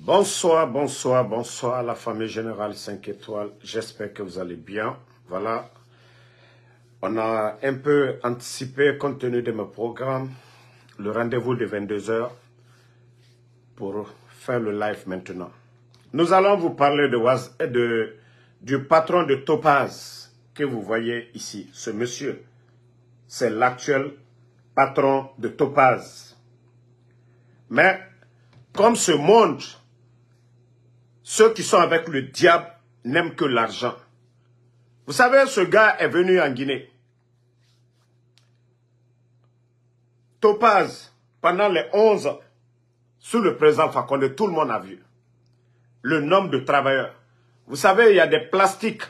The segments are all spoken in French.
Bonsoir, bonsoir, bonsoir la famille générale 5 étoiles. J'espère que vous allez bien. Voilà, on a un peu anticipé compte tenu de mes programmes, le rendez-vous de 22 h pour faire le live maintenant. Nous allons vous parler du patron de Topaz que vous voyez ici. Ce monsieur, c'est l'actuel patron de Topaz. Mais comme ce monde, ceux qui sont avec le diable n'aiment que l'argent. Vous savez, ce gars est venu en Guinée. Topaz, pendant les 11 ans, sous le président Fakonde, tout le monde a vu le nombre de travailleurs. Vous savez, il y a des plastiques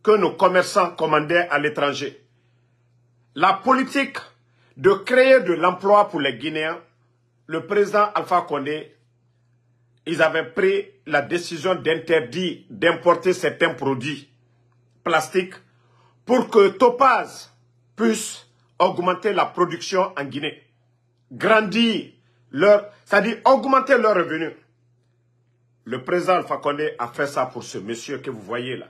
que nos commerçants commandaient à l'étranger. La politique de créer de l'emploi pour les Guinéens, le président Alpha Condé, ils avaient pris la décision d'interdire d'importer certains produits plastiques pour que Topaz puisse augmenter la production en Guinée, grandir c'est-à-dire augmenter leurs revenus. Le président Alpha Condé a fait ça pour ce monsieur que vous voyez là.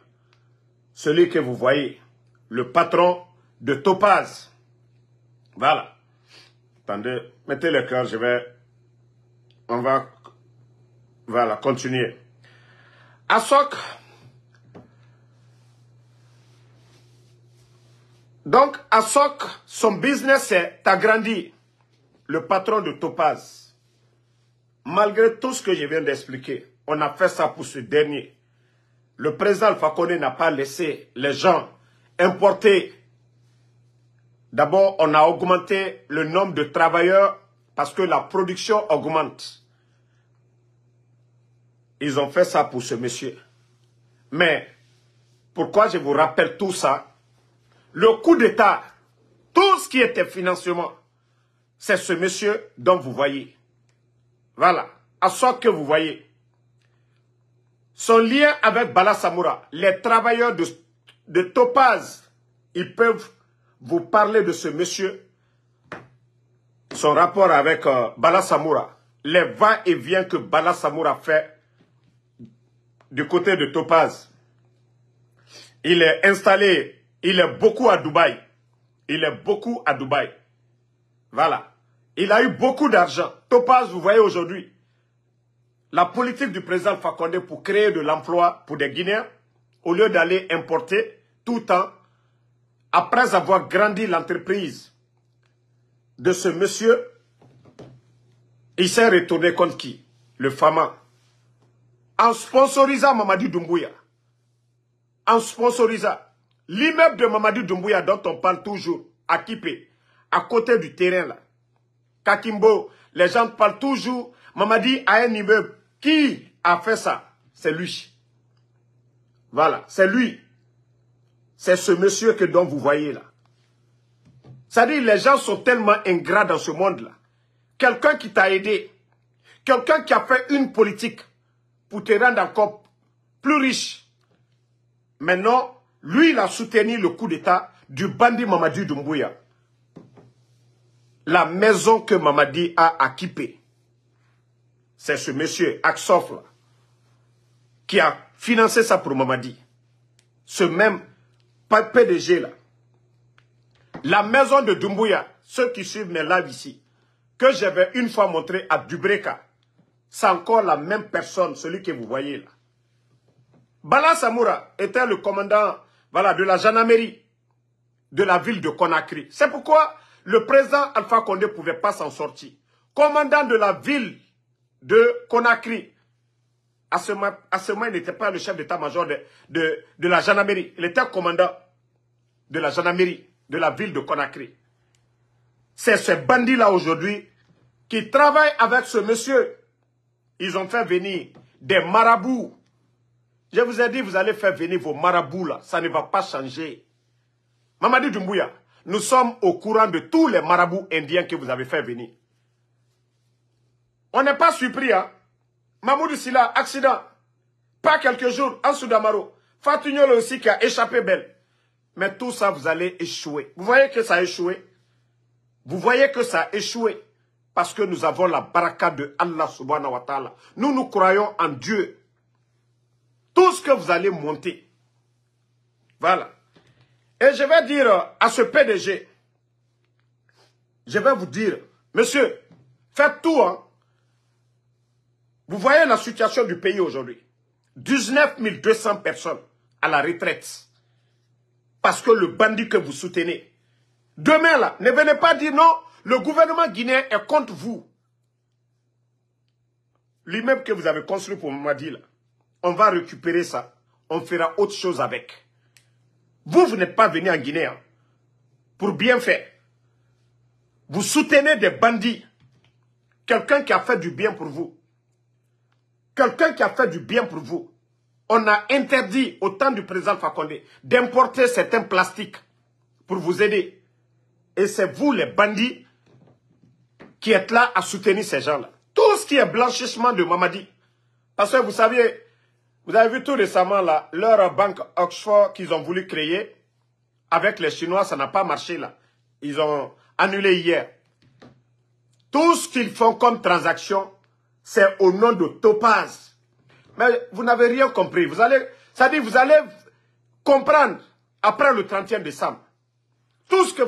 Celui que vous voyez, le patron de Topaz. Voilà. Attendez, mettez le cœur, on va, voilà, continuer. Assok. Donc, Assok, son business est agrandi. Le patron de Topaz. Malgré tout ce que je viens d'expliquer, on a fait ça pour ce dernier. Le président Alpha Condé n'a pas laissé les gens importer. D'abord, on a augmenté le nombre de travailleurs parce que la production augmente. Ils ont fait ça pour ce monsieur. Mais, pourquoi je vous rappelle tout ça? Le coup d'État, tout ce qui était financement, c'est ce monsieur dont vous voyez. Voilà, à ce que vous voyez. Son lien avec Bala Samoura, les travailleurs de Topaz, ils peuvent vous parler de ce monsieur, son rapport avec Bala Samoura, les va-et-vient que Bala Samoura fait du côté de Topaz. Il est installé, il est beaucoup à Dubaï. Il est beaucoup à Dubaï. Voilà. Il a eu beaucoup d'argent. Topaz, vous voyez aujourd'hui, la politique du président Fakonde pour créer de l'emploi pour des Guinéens, au lieu d'aller importer tout le temps, après avoir grandi l'entreprise de ce monsieur, il s'est retourné contre qui? Le Fama. En sponsorisant Mamadi Doumbouya. En sponsorisant l'immeuble de Mamadi Doumbouya dont on parle toujours, à Kipé, à côté du terrain là. Kakimbo, les gens parlent toujours, Mamadi a un immeuble. Qui a fait ça? C'est lui. Voilà, c'est lui. C'est ce monsieur dont vous voyez là. C'est-à-dire, les gens sont tellement ingrats dans ce monde-là. Quelqu'un qui t'a aidé, quelqu'un qui a fait une politique pour te rendre encore plus riche. Maintenant, lui, il a soutenu le coup d'État du bandit Mamadi Doumbouya. La maison que Mamadi a acquipée. C'est ce monsieur, Aksof, là, qui a financé ça pour Mamadi. Ce même PDG là. La maison de Doumbouya, ceux qui suivent mes lives ici, que j'avais une fois montré à Dubreka, c'est encore la même personne, celui que vous voyez là. Bala Samoura était le commandant, voilà, de la gendarmerie de la ville de Conakry. C'est pourquoi le président Alpha Condé ne pouvait pas s'en sortir. Commandant de la ville de Conakry. À ce moment, il n'était pas le chef d'état-major de la gendarmerie. Il était commandant de la gendarmerie de la ville de Conakry. C'est ce bandit-là aujourd'hui qui travaille avec ce monsieur. Ils ont fait venir des marabouts. Je vous ai dit, vous allez faire venir vos marabouts là. Ça ne va pas changer. Mamadi Doumbouya, nous sommes au courant de tous les marabouts indiens que vous avez fait venir. On n'est pas surpris, hein. Mamoudou Silla, accident. Pas quelques jours, en Soudamaro. Fatugnol aussi qui a échappé belle. Mais tout ça, vous allez échouer. Vous voyez que ça a échoué? Vous voyez que ça a échoué. Parce que nous avons la baraka de Allah subhanahu wa ta'ala. Nous croyons en Dieu. Tout ce que vous allez monter. Voilà. Et je vais dire à ce PDG, je vais vous dire, monsieur, faites tout. Hein. Vous voyez la situation du pays aujourd'hui. 19 200 personnes à la retraite. Parce que le bandit que vous soutenez. Demain là, ne venez pas dire non, le gouvernement guinéen est contre vous. L'immeuble que vous avez construit pour Mamadi là, on va récupérer ça. On fera autre chose avec. Vous n'êtes pas venu en Guinée hein, pour bien faire. Vous soutenez des bandits. Quelqu'un qui a fait du bien pour vous. Quelqu'un qui a fait du bien pour vous. On a interdit au temps du président Fakonde d'importer certains plastiques pour vous aider. Et c'est vous les bandits qui êtes là à soutenir ces gens-là. Tout ce qui est blanchissement de Mamadi. Parce que vous savez, vous avez vu tout récemment là, leur banque Oxford qu'ils ont voulu créer. Avec les Chinois, ça n'a pas marché là. Ils ont annulé hier. Tout ce qu'ils font comme transaction, c'est au nom de Topaz. Mais vous n'avez rien compris. Vous allez comprendre après le 31 décembre. Tout ce que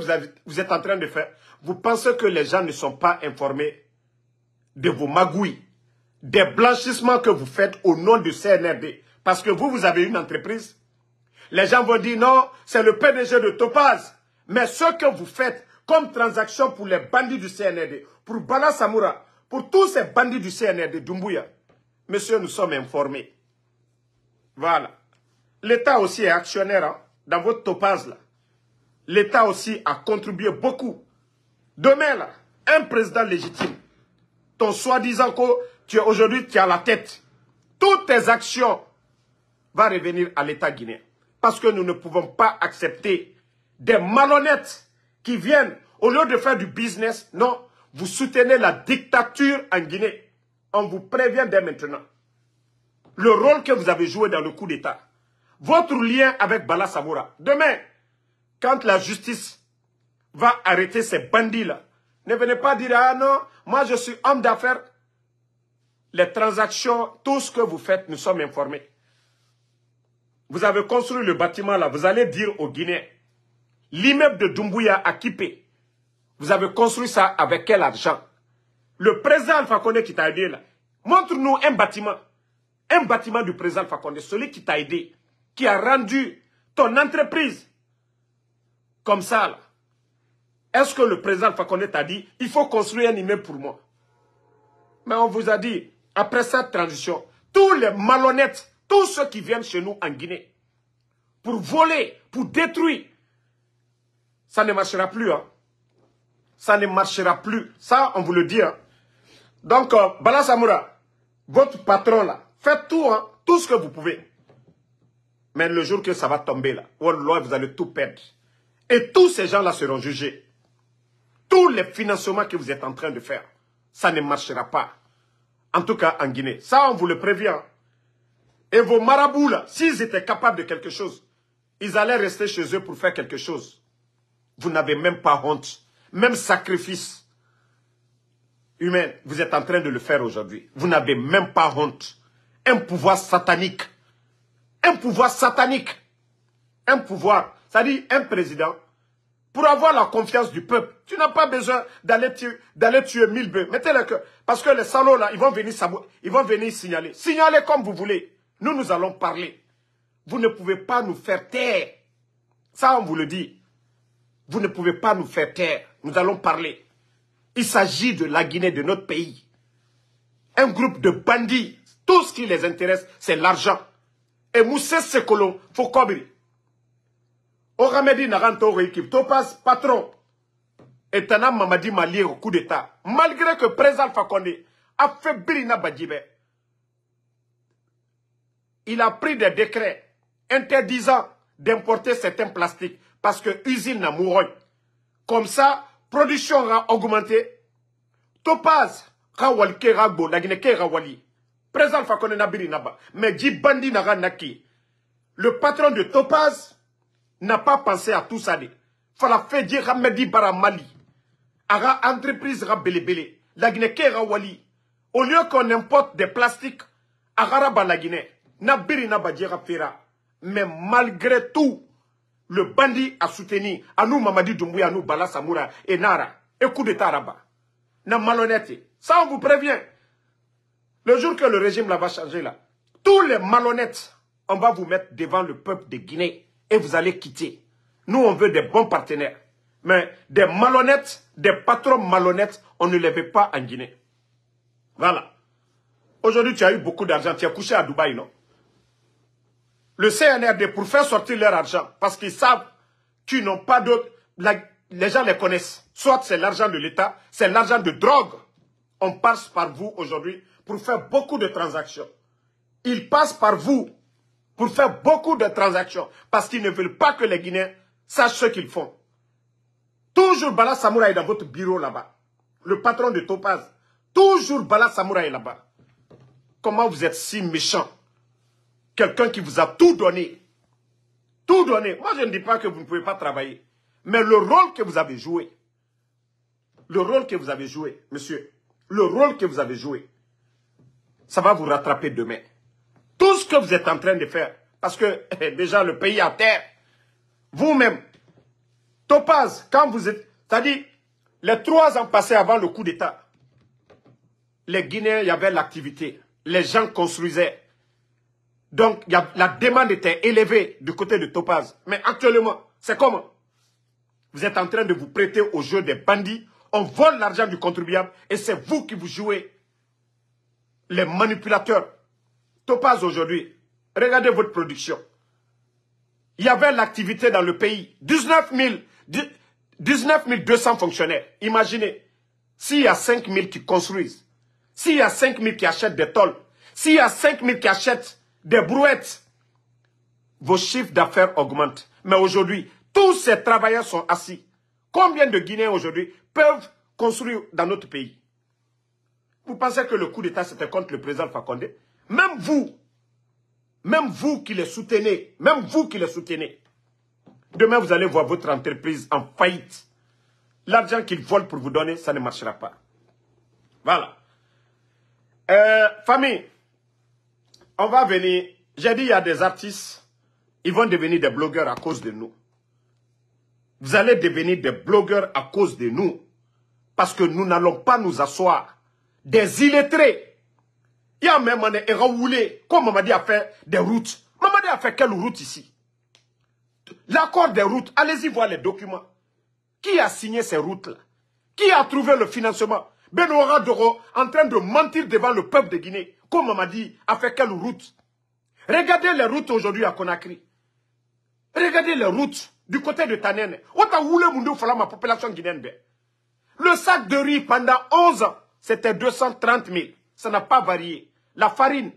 vous êtes en train de faire, vous pensez que les gens ne sont pas informés de vos magouilles, des blanchissements que vous faites au nom du CNRD. Parce que vous avez une entreprise. Les gens vont dire non, c'est le PDG de Topaz. Mais ce que vous faites comme transaction pour les bandits du CNRD, pour Bala Samoura, pour tous ces bandits du CNRD, Doumbouya, monsieur, nous sommes informés. Voilà. L'État aussi est actionnaire hein, dans votre Topaz là. L'État aussi a contribué beaucoup. Demain là, un président légitime, ton soi-disant que tu es aujourd'hui, tu es à la tête. Toutes tes actions vont revenir à l'État guinéen. Parce que nous ne pouvons pas accepter des malhonnêtes qui viennent, au lieu de faire du business, non, vous soutenez la dictature en Guinée. On vous prévient dès maintenant. Le rôle que vous avez joué dans le coup d'État, votre lien avec Bala Samoura. Demain, quand la justice va arrêter ces bandits-là, ne venez pas dire, ah non, moi je suis homme d'affaires. Les transactions, tout ce que vous faites, nous sommes informés. Vous avez construit le bâtiment là, vous allez dire aux Guinéens, l'immeuble de Doumbouya à Kipé, vous avez construit ça avec quel argent? Le président Alpha Condé qui t'a aidé là, montre-nous un bâtiment du président Alpha Condé, celui qui t'a aidé, qui a rendu ton entreprise comme ça là. Est-ce que le président Alpha Condé t'a dit, il faut construire un immeuble pour moi? Mais on vous a dit, après cette transition, tous les malhonnêtes, tous ceux qui viennent chez nous en Guinée, pour voler, pour détruire, ça ne marchera plus. Hein. Ça ne marchera plus. Ça, on vous le dit. Hein. Donc, Bala Samoura, votre patron là, faites tout, hein, tout ce que vous pouvez. Mais le jour que ça va tomber là, wallah, vous allez tout perdre. Et tous ces gens-là seront jugés. Tous les financements que vous êtes en train de faire, ça ne marchera pas. En tout cas, en Guinée. Ça, on vous le prévient. Et vos marabouts, là, s'ils étaient capables de quelque chose, ils allaient rester chez eux pour faire quelque chose. Vous n'avez même pas honte. Même sacrifice humain, vous êtes en train de le faire aujourd'hui. Vous n'avez même pas honte. Un pouvoir satanique. Un pouvoir satanique. Un pouvoir. C'est-à-dire, un président, pour avoir la confiance du peuple, tu n'as pas besoin d'aller tuer 1000 bœufs. Mettez-le que. Parce que les salauds, là, ils vont venir signaler. Signalez comme vous voulez. Nous allons parler. Vous ne pouvez pas nous faire taire. Ça, on vous le dit. Vous ne pouvez pas nous faire taire. Nous allons parler. Il s'agit de la Guinée, de notre pays. Un groupe de bandits. Tout ce qui les intéresse, c'est l'argent. Et Moussé Sekolo, Fokobri. Oramedi Naranto équipe. Topaz, patron. Et Tana Mamadi Mali au coup d'État. Malgré que président Fakonde a fait Birina Badjibé. Il a pris des décrets interdisant d'importer certains plastiques parce que l'usine n'a mouru. Comme ça, production a augmenté. Topaz, Rawalke Ragbo, Nagineke Rawali. Président Fakonde Nabiri Naba. Mais Djibandi Naranaki. Le patron de Topaz n'a pas pensé à tout ça. Fala fait dire Ramedi Bara Mali. Ara entreprise Rabelebele. La Guinée Kera Wali. Au lieu qu'on importe des plastiques à Garaba la Guinée, Nabiri Nabadjera Fera. Mais malgré tout, le bandit a soutenu à nous Mamadi Doumbouya, à nous Bala Samoura et Nara. Et coup d'état Rabat. Na malhonnête. Ça, on vous prévient. Le jour que le régime là va changer là, tous les malhonnêtes, on va vous mettre devant le peuple de Guinée et vous allez quitter. Nous, on veut des bons partenaires. Mais des malhonnêtes, des patrons malhonnêtes, on ne les veut pas en Guinée. Voilà. Aujourd'hui, tu as eu beaucoup d'argent. Tu as couché à Dubaï, non? Le CNRD, pour faire sortir leur argent, parce qu'ils savent qu'ils n'ont pas d'autre... Les gens les connaissent. Soit c'est l'argent de l'État, c'est l'argent de drogue. On passe par vous aujourd'hui pour faire beaucoup de transactions. Ils passent par vous pour faire beaucoup de transactions. Parce qu'ils ne veulent pas que les Guinéens sachent ce qu'ils font. Toujours Bala Samoura est dans votre bureau là-bas. Le patron de Topaz. Toujours Bala Samoura est là-bas. Comment vous êtes si méchant? Quelqu'un qui vous a tout donné. Tout donné. Moi, je ne dis pas que vous ne pouvez pas travailler. Mais le rôle que vous avez joué. Le rôle que vous avez joué, monsieur. Le rôle que vous avez joué. Ça va vous rattraper demain. Tout ce que vous êtes en train de faire. Parce que déjà, le pays à terre. Vous-même. Topaz, quand vous êtes... C'est-à-dire, les 3 ans passés avant le coup d'État, les Guinéens, il y avait l'activité. Les gens construisaient. Donc, la demande était élevée du côté de Topaz. Mais actuellement, c'est comment? Vous êtes en train de vous prêter au jeu des bandits. On vole l'argent du contribuable et c'est vous qui vous jouez les manipulateurs. Topaz aujourd'hui, regardez votre production. Il y avait l'activité dans le pays. 19 200 fonctionnaires. Imaginez, s'il y a 5 000 qui construisent, s'il y a 5 000 qui achètent des tôles, s'il y a 5 000 qui achètent des brouettes, vos chiffres d'affaires augmentent. Mais aujourd'hui, tous ces travailleurs sont assis. Combien de Guinéens aujourd'hui peuvent construire dans notre pays? Vous pensez que le coup d'État c'était contre le président Fakonde? Même vous qui les soutenez, demain vous allez voir votre entreprise en faillite. L'argent qu'ils volent pour vous donner, ça ne marchera pas. Voilà. Famille, on va venir. J'ai dit il y a des artistes, ils vont devenir des blogueurs à cause de nous. Vous allez devenir des blogueurs à cause de nous. Parce que nous n'allons pas nous asseoir. Des illettrés. Il y a même un Eraoulé, comme Mamadi a fait des routes. Mamadi a fait quelle route ici? L'accord des routes, allez-y voir les documents. Qui a signé ces routes-là? Qui a trouvé le financement? Benoît Doro en train de mentir devant le peuple de Guinée. Comme Mamadi a fait quelle route? Regardez les routes aujourd'hui à Conakry. Regardez les routes du côté de Tanen. Ma population guinéenne. Le sac de riz pendant 11 ans, c'était 230 000. Ça n'a pas varié. La farine,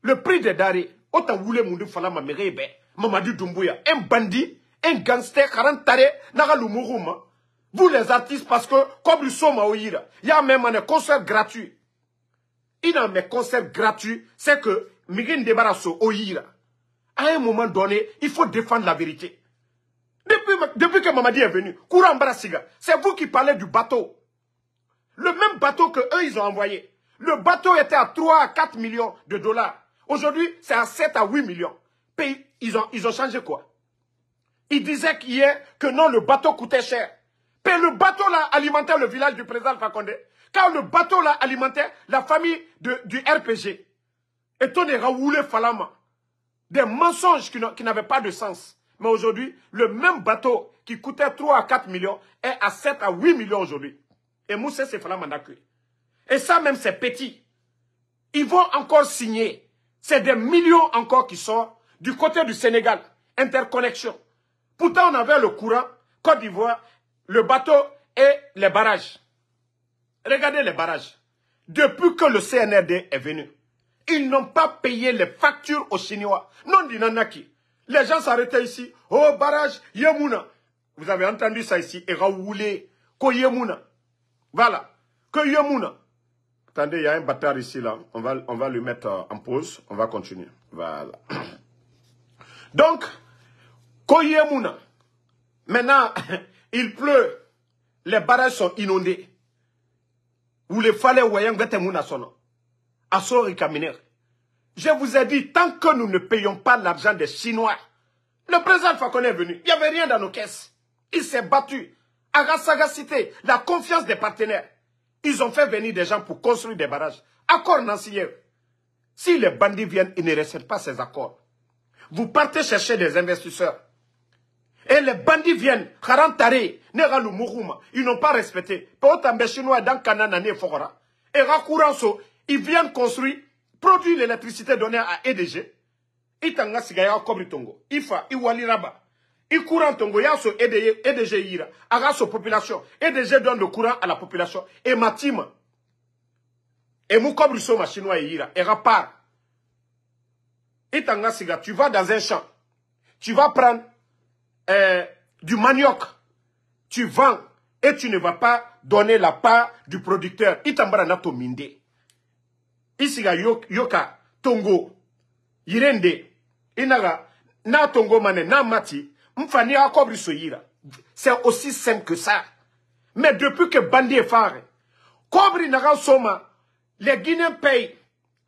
le prix des denrées. Mamadi Doumbouya, un bandit, un gangster, 40 taré, vous les artistes, parce que comme le Soma Oïra, il y a même un concert gratuit. Il y a un concert gratuit, c'est que Miguel Ndebarasso Oïra. À un moment donné, il faut défendre la vérité. Depuis que Mamadi est venu, Koura Mbarasiga, c'est vous qui parlez du bateau. Le même bateau que eux, ils ont envoyé. Le bateau était à 3 à 4 millions de dollars. Aujourd'hui, c'est à 7 à 8 millions. Puis, ils ont changé quoi? Ils disaient qu'hier que non, le bateau coûtait cher. Puis le bateau là alimentait le village du président Fakonde. Quand le bateau là alimentait la famille du RPG. Et ton Raoulé Falama. Des mensonges qui n'avaient pas de sens. Mais aujourd'hui, le même bateau qui coûtait 3 à 4 millions est à 7 à 8 millions aujourd'hui. Et Moussé c'est Falama Ndakwe. Et ça même c'est petit. Ils vont encore signer. C'est des millions encore qui sortent du côté du Sénégal. Interconnexion. Pourtant on avait le courant, Côte d'Ivoire, le bateau et les barrages. Regardez les barrages. Depuis que le CNRD est venu, ils n'ont pas payé les factures aux Chinois. Non, Dinanaki. Les gens s'arrêtaient ici. Oh, barrage, Yemuna. Vous avez entendu ça ici. Et Raoulé, Ko Yemuna. Voilà. Que Yemuna. Attendez, il y a un bâtard ici, là. On va le mettre en pause. On va continuer. Voilà. Donc, Ko Yemuna. Maintenant, il pleut. Les barrages sont inondés. Ou les fallait voyant Vetemouna sono. Asori Kaminer. Je vous ai dit, tant que nous ne payons pas l'argent des Chinois, le président Alpha Condé est venu. Il n'y avait rien dans nos caisses. Il s'est battu. À la sagacité, la confiance des partenaires. Ils ont fait venir des gens pour construire des barrages. Accord Nancy. Si les bandits viennent, ils ne respectent pas ces accords. Vous partez chercher des investisseurs. Et les bandits viennent, ils n'ont pas respecté. Chinois dans Canaan et Fogora. Et Rakuranso, ils viennent construire, produire l'électricité donnée à EDG. Itanga sigaya kobritongo. Ifa, iwali raba. I courant tongo yaso EDG ira. Agaso population. EDG donne le courant à la population. Et Matima. Et mou kobriso ma chinois ira. Et repart. Itanga siga, tu vas dans un champ. Tu vas prendre du manioc, tu vends et tu ne vas pas donner la part du producteur. Itambara nato minde. Isiga yoka tongo yirende inaga na tongo mane na mati mfani akobri soyira. C'est aussi simple que ça. Mais depuis que Bandi est phare, Kobri naga soma, les Guinéens payent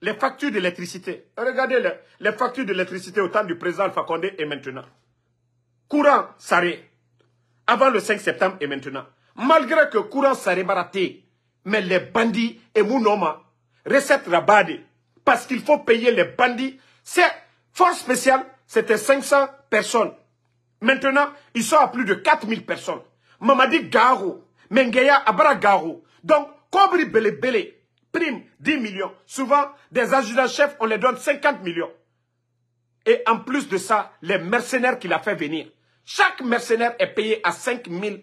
les factures d'électricité. Regardez les factures d'électricité au temps du président Alpha Condé et maintenant. Courant s'arrête. Avant le 5 septembre et maintenant. Malgré que courant s'arrête baraté, mais les bandits et Mounoma, recette rabade. Parce qu'il faut payer les bandits. C'est force spéciale, c'était 500 personnes. Maintenant, ils sont à plus de 4000 personnes. Mamadi Garo, Mengeya Abara Garo. Donc, Kobri Bele Bele, prime 10 millions. Souvent, des adjudants-chefs, on les donne 50 millions. Et en plus de ça, les mercenaires qu'il a fait venir. Chaque mercenaire est payé à $5 000,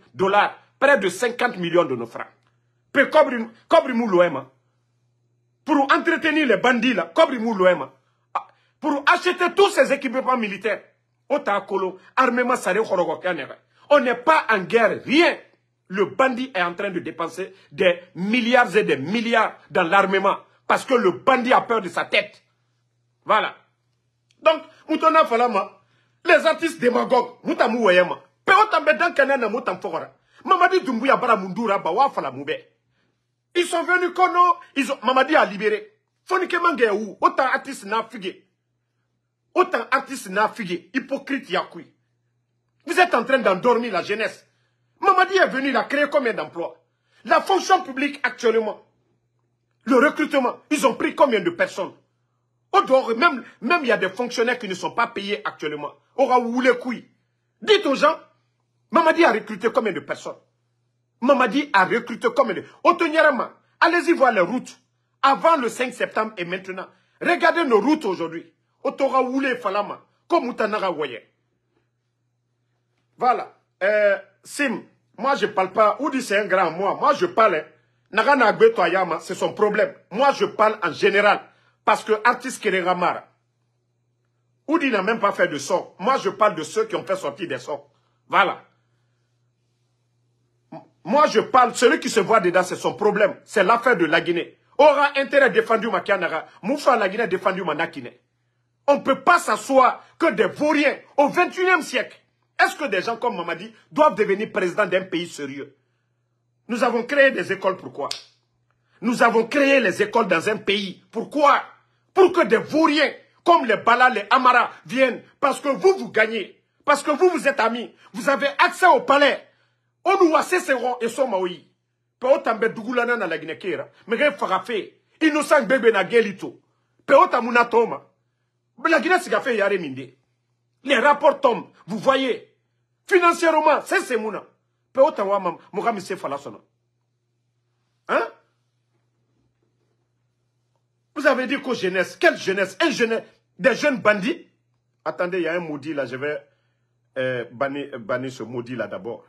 près de 50 millions de nos francs. Pour entretenir les bandits là, pour acheter tous ces équipements militaires. On n'est pas en guerre, rien. Le bandit est en train de dépenser des milliards et des milliards dans l'armement. Parce que le bandit a peur de sa tête. Voilà. Donc, Moutona Falama, les artistes démagogues, Moutamou Wayama, Péotambe dans Kanana Moutam Fogara, Mamadi Doumbouya Bara Mundura Bawa Falamoube. Ils sont venus Kono, Mamadi a libéré. Fonike Mangeou, autant artistes n'a figué. Autant artistes n'a figué, hypocrite Yakoui. Vous êtes en train d'endormir la jeunesse. Mamadi est venu, il a créé combien d'emplois? La fonction publique actuellement, le recrutement, ils ont pris combien de personnes? Au dehors, même il y a des fonctionnaires qui ne sont pas payés actuellement. Aura voulu couille. Dites aux gens, Mamadi a recruté combien de personnes? Mamadi a recruté combien de... Otonyarama, allez-y voir les routes. Avant le 5 septembre et maintenant. Regardez nos routes aujourd'hui. Otora Woulé Falama, comme Moutanara Woye. Voilà. Sim, moi je parle pas. Oudi c'est un grand moi je parle. Nagana Agbeto Ayama, c'est son problème. Moi je parle en général. Parce que artiste Keregamara, Oudi n'a même pas fait de son. Moi, je parle de ceux qui ont fait sortir des sons. Voilà. Moi, je parle, celui qui se voit dedans, c'est son problème. C'est l'affaire de la Guinée. Aura intérêt défendu ma Kianara. Moufa la Guinée défendu ma Nakine. On ne peut pas s'asseoir que des vauriens au 21e siècle. Est-ce que des gens comme Mamadi doivent devenir président d'un pays sérieux? Nous avons créé des écoles, pourquoi? Nous avons créé les écoles dans un pays. Pourquoi? Pour que des vauriens, comme les Bala, les Amara, viennent. Parce que vous gagnez. Parce que vous êtes amis. Vous avez accès au palais. On nous a cesserons et somaoui. Peotambe Dougulana na la Guinée-Kera. Mais il faut faire. Innocent bébé na gelito. Peotamuna toma. La Guinée s'est fait yare minde. Les rapports tombent. Vous voyez. Financièrement, c'est mouna. Peotawa Mohamed Falasona. Hein? Vous avez dit qu'aux jeunesse, quelle jeunesse? Des jeunes bandits? Attendez, il y a un maudit là, je vais bannir ce maudit là d'abord.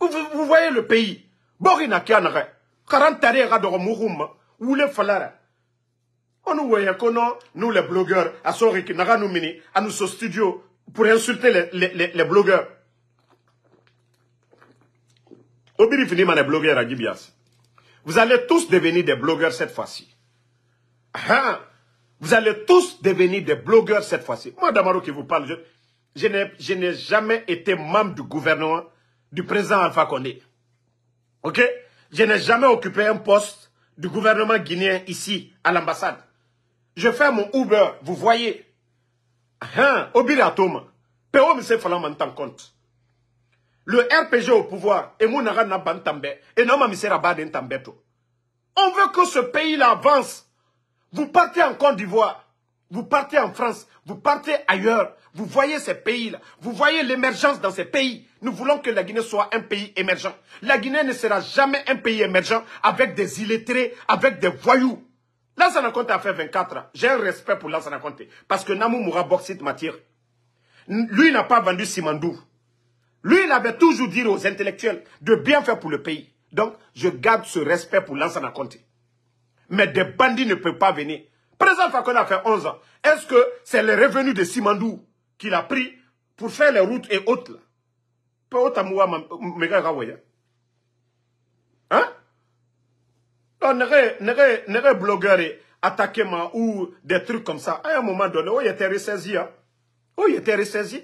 Vous voyez le pays? Borina Kianare, 40 tarés de Mouroum, ou les Falara. On nous voyait que nous les blogueurs, à Soriki, Naranou Mini, à nous au studio, pour insulter les blogueurs. Obiri finit les blogueurs à Gibias. Vous allez tous devenir des blogueurs cette fois-ci. Ah, vous allez tous devenir des blogueurs cette fois-ci. Moi, Damaro qui vous parle, je n'ai jamais été membre du gouvernement du président Alpha Condé. Ok? je n'ai jamais occupé un poste du gouvernement guinéen ici, à l'ambassade. Je fais mon Uber, vous voyez. Obira Toma. Péo me se fala m'entend compte. Le RPG au pouvoir, et mon n'a pas també, et non ma misère baden tambeto. On veut que ce pays-là avance. Vous partez en Côte d'Ivoire, vous partez en France, vous partez ailleurs. Vous voyez ces pays-là, vous voyez l'émergence dans ces pays. Nous voulons que la Guinée soit un pays émergent. La Guinée ne sera jamais un pays émergent avec des illettrés, avec des voyous. Lansana Conté a fait 24 ans. J'ai un respect pour Lansana Conté. Parce que Namou Moura Bauxite m'attire. Lui n'a pas vendu Simandou. Lui, il avait toujours dit aux intellectuels de bien faire pour le pays. Donc, je garde ce respect pour Lansana Conté. Mais des bandits ne peuvent pas venir. Président Fakonde a fait 11 ans. Est-ce que c'est les revenus de Simandou qu'il a pris pour faire les routes et autres là? Hein? Non, n'est blogueur attaquer moi ou des trucs comme ça. À un moment donné, où il était ressaisi, hein? Où il était ressaisi?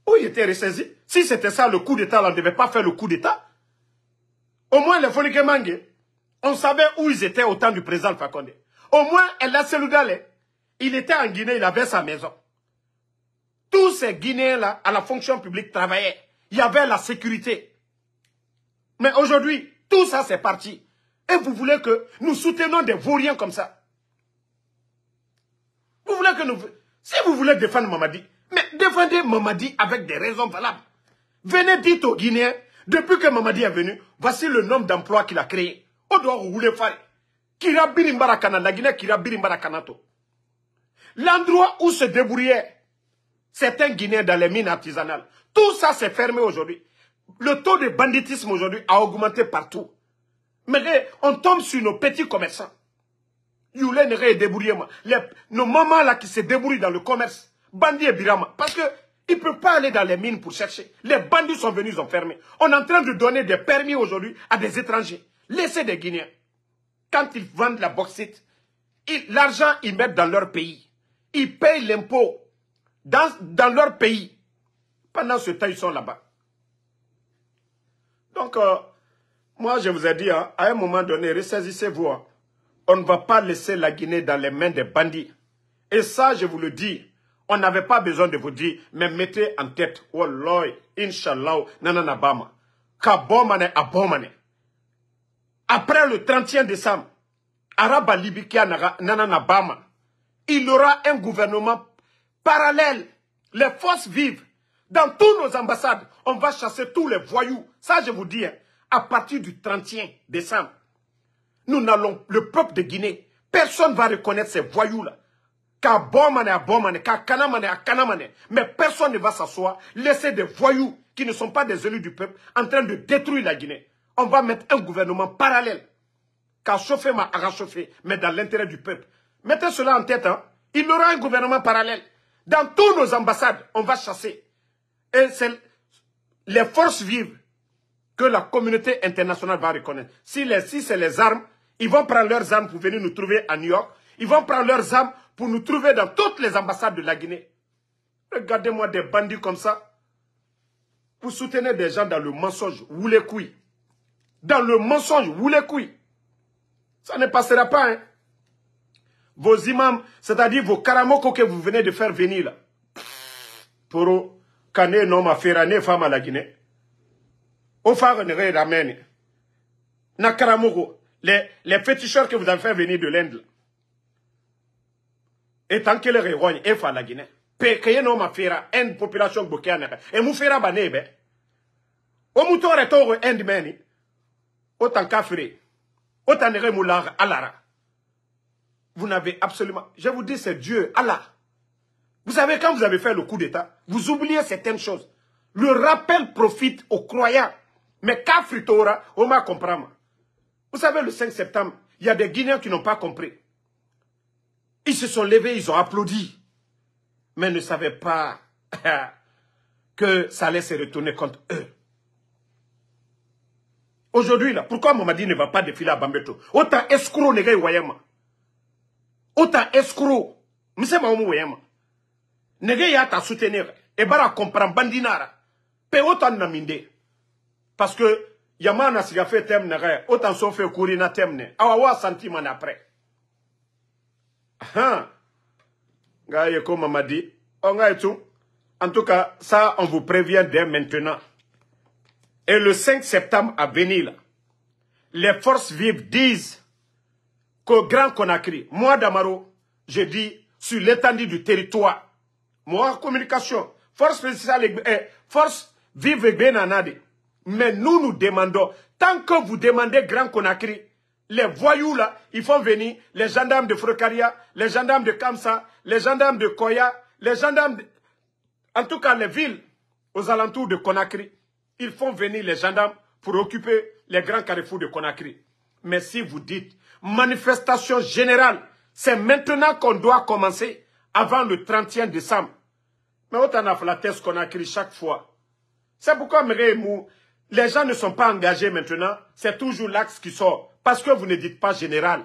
Où il était ressaisi? Si c'était ça le coup d'État, on ne devait pas faire le coup d'État. Au moins, les Folique Mangue, on savait où ils étaient au temps du président Fakonde. Au moins, El Seloudale, il était en Guinée, il avait sa maison. Tous ces Guinéens-là, à la fonction publique, travaillaient. Il y avait la sécurité. Mais aujourd'hui, tout ça, c'est parti. Et vous voulez que nous soutenions des vauriens comme ça? Vous voulez que nous... Si vous voulez défendre Mamadi, mais défendez Mamadi avec des raisons valables. Venez dire aux Guinéens, depuis que Mamadi est venu, voici le nombre d'emplois qu'il a créé. On doit rouler faire. Kira Birimbara Kana, la Guinée Kira Birimbara Kanato. L'endroit où se débrouillaient certains Guinéens dans les mines artisanales, tout ça s'est fermé aujourd'hui. Le taux de banditisme aujourd'hui a augmenté partout. Mais on tombe sur nos petits commerçants. Nos mamans là qui se débrouillent dans le commerce, bandits et birama, parce que ils ne peuvent pas aller dans les mines pour chercher. Les bandits sont venus, ils ont fermé. On est en train de donner des permis aujourd'hui à des étrangers. Laissez des Guinéens. Quand ils vendent la bauxite, l'argent ils mettent dans leur pays. Ils payent l'impôt dans leur pays. Pendant ce temps, ils sont là-bas. Donc, moi, je vous ai dit, hein, à un moment donné, ressaisissez-vous. Hein. On ne va pas laisser la Guinée dans les mains des bandits. Et ça, je vous le dis, on n'avait pas besoin de vous dire, mais mettez en tête, Wallah, Inch'Allah, nanana bama, kabomane abomane. Après le 31 décembre, Araba Libikia nanana bama, il y aura un gouvernement parallèle, les forces vives. Dans toutes nos ambassades, on va chasser tous les voyous. Ça, je vous dis, hein, à partir du 31 décembre, nous n'allons, le peuple de Guinée, personne ne va reconnaître ces voyous-là. Car Bomane à Bomane, car Kanamane à Kanamane. Mais personne ne va s'asseoir, laisser des voyous qui ne sont pas des élus du peuple en train de détruire la Guinée. On va mettre un gouvernement parallèle. Car chauffer m'a réchauffer, mais dans l'intérêt du peuple. Mettez cela en tête, hein. Il y aura un gouvernement parallèle. Dans toutes nos ambassades, on va chasser. Et c'est les forces vives que la communauté internationale va reconnaître. Si c'est les armes, ils vont prendre leurs armes pour venir nous trouver à New York. Ils vont prendre leurs armes pour nous trouver dans toutes les ambassades de la Guinée. Regardez-moi des bandits comme ça. Pour soutenir des gens dans le mensonge, vous les couilles. Dans le mensonge, vous les couilles. Ça ne passera pas, hein. Vos imams, c'est-à-dire vos karamoko que vous venez de faire venir là. Pour Kane non ma ferane femme à la Guinée. Au phare ne ramène. Na karamoko, les féticheurs que vous avez fait venir de l'Inde. Et tant que les rérogne, et fa la Guinée. Pekaye non ma fera, une population bokane. Et mou fera banebe. Au mouton retour Inde meni. Autant qu'afré. Autant ne moular alara. Vous n'avez absolument... Je vous dis, c'est Dieu, Allah. Vous savez, quand vous avez fait le coup d'État, vous oubliez certaines choses. Le rappel profite aux croyants. Mais qu'Afritora, on m'a compris. Vous savez, le 5 septembre, il y a des Guinéens qui n'ont pas compris. Ils se sont levés, ils ont applaudi. Mais ne savaient pas que ça allait se retourner contre eux. Aujourd'hui, là, pourquoi Mamadi ne va pas défiler à Bambeto? Autant escroc n'est pas autant escroc. Monsieur Maoumou Wayama. Nege ya ta soutenir. Et bara comprendre bandinara. Pe autant naminde. Parce que Yamana siga fait temne re, autant son fait courir na temne. Awa sentiment après. Gaye comme m'a dit, on a tout. En tout cas, ça, on vous prévient dès maintenant. Et le 5 septembre à venir, là, les forces vives disent qu'au Grand Conakry, moi Damaro, je dis sur l'étendue du territoire, moi communication, force spéciale, force vive et benanade. Mais nous demandons, tant que vous demandez Grand Conakry, les voyous là, ils font venir les gendarmes de Frokaria, les gendarmes de Kamsa, les gendarmes de Koya, les gendarmes de... En tout cas, les villes aux alentours de Conakry, ils font venir les gendarmes pour occuper les grands carrefours de Conakry. Mais si vous dites manifestation générale, c'est maintenant qu'on doit commencer avant le 31 décembre. Mais autant a fait la thèse Conakry chaque fois. C'est pourquoi les gens ne sont pas engagés maintenant. C'est toujours l'axe qui sort. Parce que vous ne dites pas général.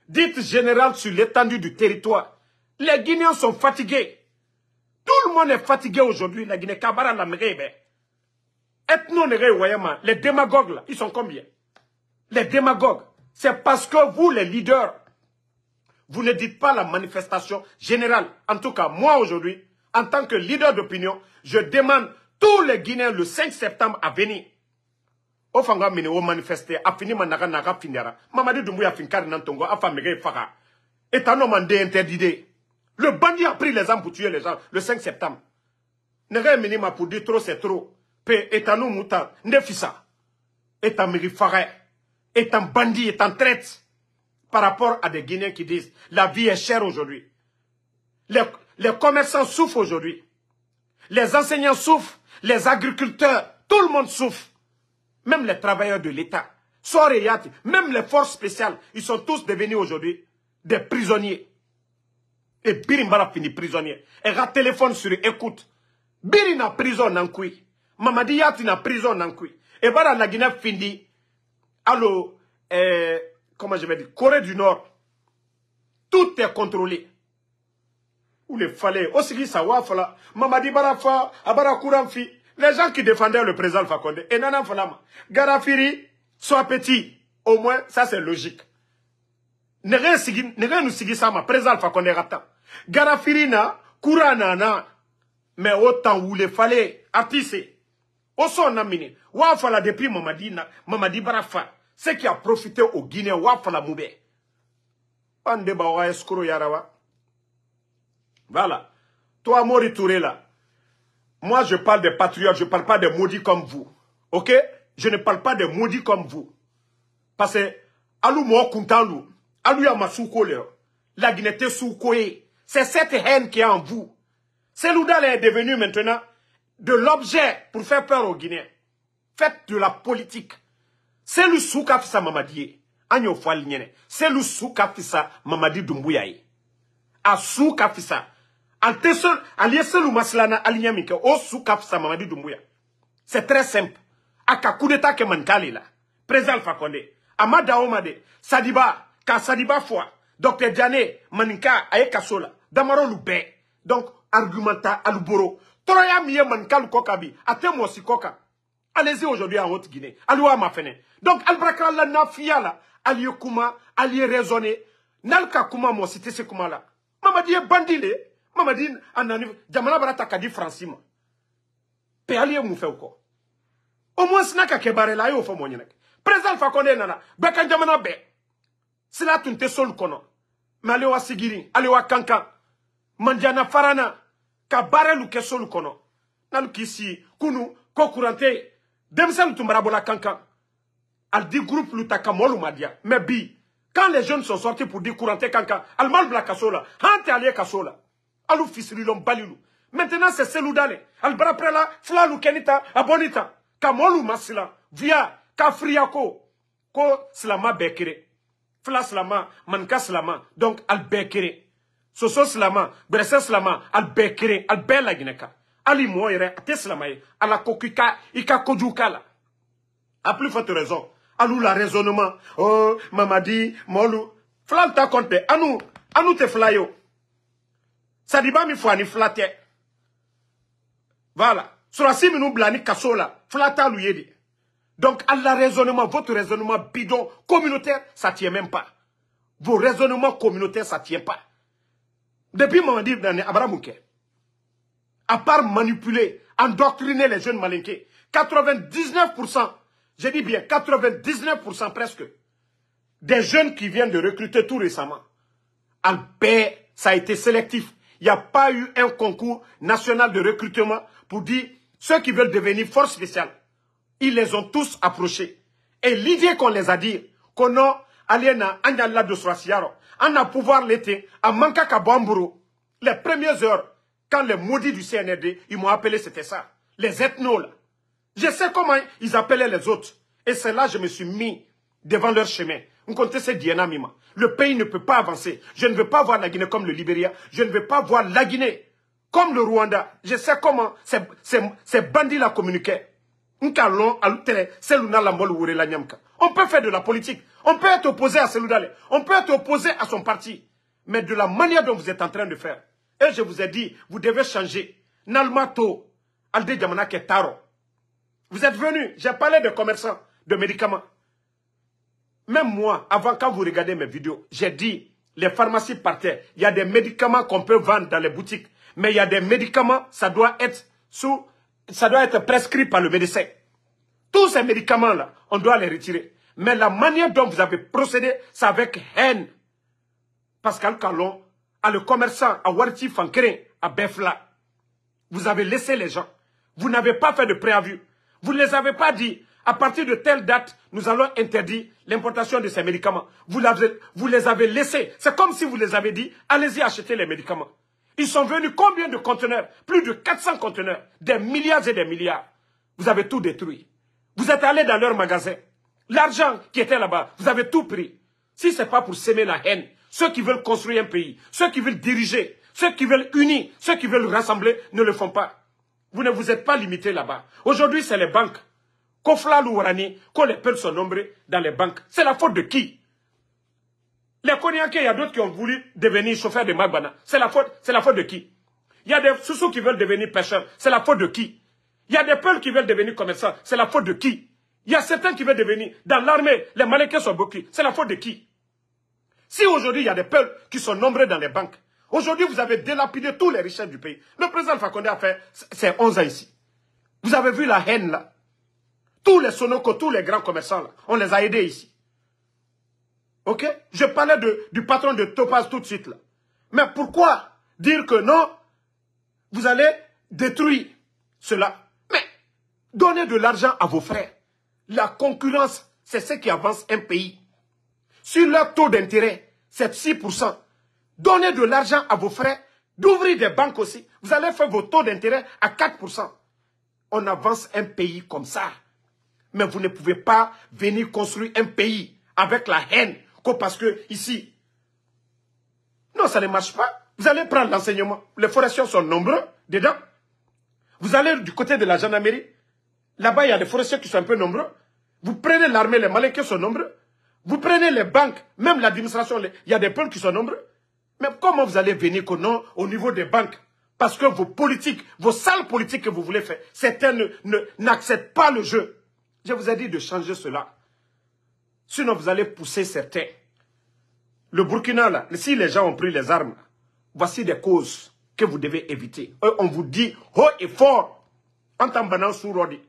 Dites général sur l'étendue du territoire. Les Guinéens sont fatigués. Tout le monde est fatigué aujourd'hui. La Guinée, Kabara, la Mérébé. Les démagogues, là, ils sont combien? Les démagogues. C'est parce que vous, les leaders, vous ne dites pas la manifestation générale. En tout cas, moi, aujourd'hui, en tant que leader d'opinion, je demande tous les Guinéens le 5 septembre à venir. Au fanga mine au manifester, a fini manaka naka finira. Mamadi Doumbouya finkari nantongo, a famege fara. Et t'as demandé interdit. Le bandit a pris les armes pour tuer les gens le 5 septembre. Nere minima pour dire trop c'est trop. Pe etano mouta, nefisa. Etan miri fara. Etan bandit, etan traite. Par rapport à des Guinéens qui disent, la vie est chère aujourd'hui. Les commerçants souffrent aujourd'hui. Les enseignants souffrent. Les agriculteurs, tout le monde souffre. Même les travailleurs de l'État, même les forces spéciales, ils sont tous devenus aujourd'hui des prisonniers. Et Birimbara finit prisonnier. Et la téléphone sur écoute. Birina prison nankui. Mamadi Yati na prison nankui. Et bara la Guinée finit. Allo, comment je vais dire, Corée du Nord. Tout est contrôlé. Où les fallait. Aussi ça wafala. Mamadi Barafa, Abara Kouramfi. Les gens qui défendaient le président Fakonde, et Nana Falama, Garafiri, soit petit, au moins, ça c'est logique. Nere nous sigi sama, président Fakonde rata. Garafiri na, Kourana na, mais autant où il fallait, artisser. Au son namine, Wafala depuis Mamadi Barafa, ce qui a profité au Guinée, Wafala Moube. Ande bawa eskuro yarawa. Voilà. Toi, Mori Touré là. Moi, je parle des patriotes, je ne parle pas des maudits comme vous. Ok? Je ne parle pas des maudits comme vous. Parce que, alou mo kuntanlu, alou ya masuko le, la Guinée te soukoye. C'est cette haine qui est en vous. Seloudal est devenu maintenant de l'objet pour faire peur aux Guinéens. Faites de la politique. C'est le souka fisa Mamadi. Agno fal nyene. C'est le souka fisa Mamadi Doumbouya. A souka fisa. C'est très simple. Aka coup d'état que mankali là. Président Fakonde. Amada Omade. Sadiba. Ka Sadiba foi. Dr. Diane. Maninka. Aye Kasola. Damaro Loubé. Donc, argumenta Aluboro. Troya miye mankalu kokabi. Ate mosi koka. Allez-y aujourd'hui en Haute-Guinée. Aloua ma fene. Donc, Albrakra la nafia là. Allié Kouma. Allié raisonné. Nalka Kouma mo cité ce Kouma là. Mamadi est bandilé. Mamadi, Jamana Barata Kadi Francima. Pe allié mou fait ou quoi? Au moins, snaka kebare la yo fo monyenek. Président Fakonde nana. Beka Jamana be. C'est là tu te sol kono. Mais allez wa Sigiri, allez wa Kankan. Mandiana Farana. Ka bare lu ke sol kono. Nalu kisi, kunu, ko kurante. Demsel tumbarabola Kankan. Al di groupe lutaka molu madia. Mais bi. Quand les jeunes sont sortis pour dire couranté Kankan, al mal bla kasola. Hante allié kasola. Alou fisrilom balilou. Maintenant c'est Seloudale. Al braprela, flalou kenita, abonita. Kamolu masila, via, kafriako. Ko slama bekere. Fla slama, manka slama. Donc al bekere. Soso slama, bresse slama, al bekere, al bela gineka. Ali moire, ate slama ye. Ala kokika, ika kodjoukala. A plus forte raison. Alou la raisonnement. Oh, Mamadi, Molu. Flan ta compte. Anou te flayo. Sadiba mi fwa ni flate. Voilà. Sur la 6 minutes blani kasola. Flata lu yedi. Donc, à la raisonnement, votre raisonnement bidon communautaire, ça ne tient même pas. Vos raisonnements communautaires, ça ne tient pas. Depuis Mamadi Dane Abaramouké, à part manipuler, endoctriner les jeunes malinqués, 99%, je dis bien 99% presque, des jeunes qui viennent de recruter tout récemment, en paix, ça a été sélectif. Il n'y a pas eu un concours national de recrutement pour dire ceux qui veulent devenir force spéciale. Ils les ont tous approchés. Et l'idée qu'on les a dit, qu'on a aliena anyalla de Swasiaro, on a pouvoir l'été, à Mankaka Bamburo, les premières heures, quand les maudits du CNRD, ils m'ont appelé, c'était ça. Les ethnos, là. Je sais comment ils appelaient les autres. Et c'est là que je me suis mis devant leur chemin. On comptait ces Diana Mima. Le pays ne peut pas avancer. Je ne veux pas voir la Guinée comme le Libéria. Je ne veux pas voir la Guinée comme le Rwanda. Je sais comment ces bandits-là communiquaient. On peut faire de la politique. On peut être opposé à Seloudale. On peut être opposé à son parti. Mais de la manière dont vous êtes en train de faire. Et je vous ai dit, vous devez changer. Nalmato, Alde Djamana Ketaro. Vous êtes venus, j'ai parlé de commerçants, de médicaments. Même moi, avant, quand vous regardez mes vidéos, j'ai dit, les pharmacies partaient. Il y a des médicaments qu'on peut vendre dans les boutiques. Mais il y a des médicaments, ça doit être prescrit par le médecin. Tous ces médicaments-là, on doit les retirer. Mais la manière dont vous avez procédé, c'est avec haine. Pascal Kalon, à le commerçant, à Warti Fankere, à Befla, vous avez laissé les gens. Vous n'avez pas fait de préavis. Vous ne les avez pas dit. À partir de telle date, nous allons interdire l'importation de ces médicaments. Vous les avez laissés. C'est comme si vous les avez dit, allez-y acheter les médicaments. Ils sont venus combien de conteneurs? Plus de 400 conteneurs. Des milliards et des milliards. Vous avez tout détruit. Vous êtes allés dans leur magasin. L'argent qui était là-bas, vous avez tout pris. Si ce n'est pas pour s'aimer la haine, ceux qui veulent construire un pays, ceux qui veulent diriger, ceux qui veulent unir, ceux qui veulent rassembler, ne le font pas. Vous ne vous êtes pas limité là-bas. Aujourd'hui, c'est les banques. Kofla Louarani, qu'on les perd son nombre dans les banques. C'est la faute de qui? Les Koniankais, il y a d'autres qui ont voulu devenir chauffeurs de Magbana. C'est la faute de qui? Il y a des Soussous qui veulent devenir pêcheurs. C'est la faute de qui? Il y a des peuples qui veulent devenir commerçants. C'est la faute de qui? Il y a certains qui veulent devenir, dans l'armée, les Malinqués sont beaucoup. C'est la faute de qui? Si aujourd'hui, il y a des peuples qui sont nombreux dans les banques, aujourd'hui, vous avez délapidé tous les richesses du pays. Le président Alpha Condé a fait ses 11 ans ici. Vous avez vu la haine là? Tous les Sonoko, tous les grands commerçants là, on les a aidés ici. Ok? Je parlais du patron de Topaz tout de suite là. Mais pourquoi dire que non, vous allez détruire cela? Mais donnez de l'argent à vos frères. La concurrence, c'est ce qui avance un pays. Sur leur taux d'intérêt, c'est 6%. Donnez de l'argent à vos frères, d'ouvrir des banques aussi. Vous allez faire vos taux d'intérêt à 4%. On avance un pays comme ça. Mais vous ne pouvez pas venir construire un pays avec la haine parce que ici. Non, ça ne marche pas. Vous allez prendre l'enseignement. Les forestiers sont nombreux dedans. Vous allez du côté de la gendarmerie. Là-bas, il y a des forestiers qui sont un peu nombreux. Vous prenez l'armée, les Malinqués sont nombreux. Vous prenez les banques, même l'administration, il y a des peuples qui sont nombreux. Mais comment vous allez venir au niveau des banques? Parce que vos politiques, vos sales politiques que vous voulez faire, certains n'acceptent pas le jeu. Je vous ai dit de changer cela. Sinon, vous allez pousser certains. Le Burkina, là, si les gens ont pris les armes, voici des causes que vous devez éviter. On vous dit haut et fort. Antambanan sourodi.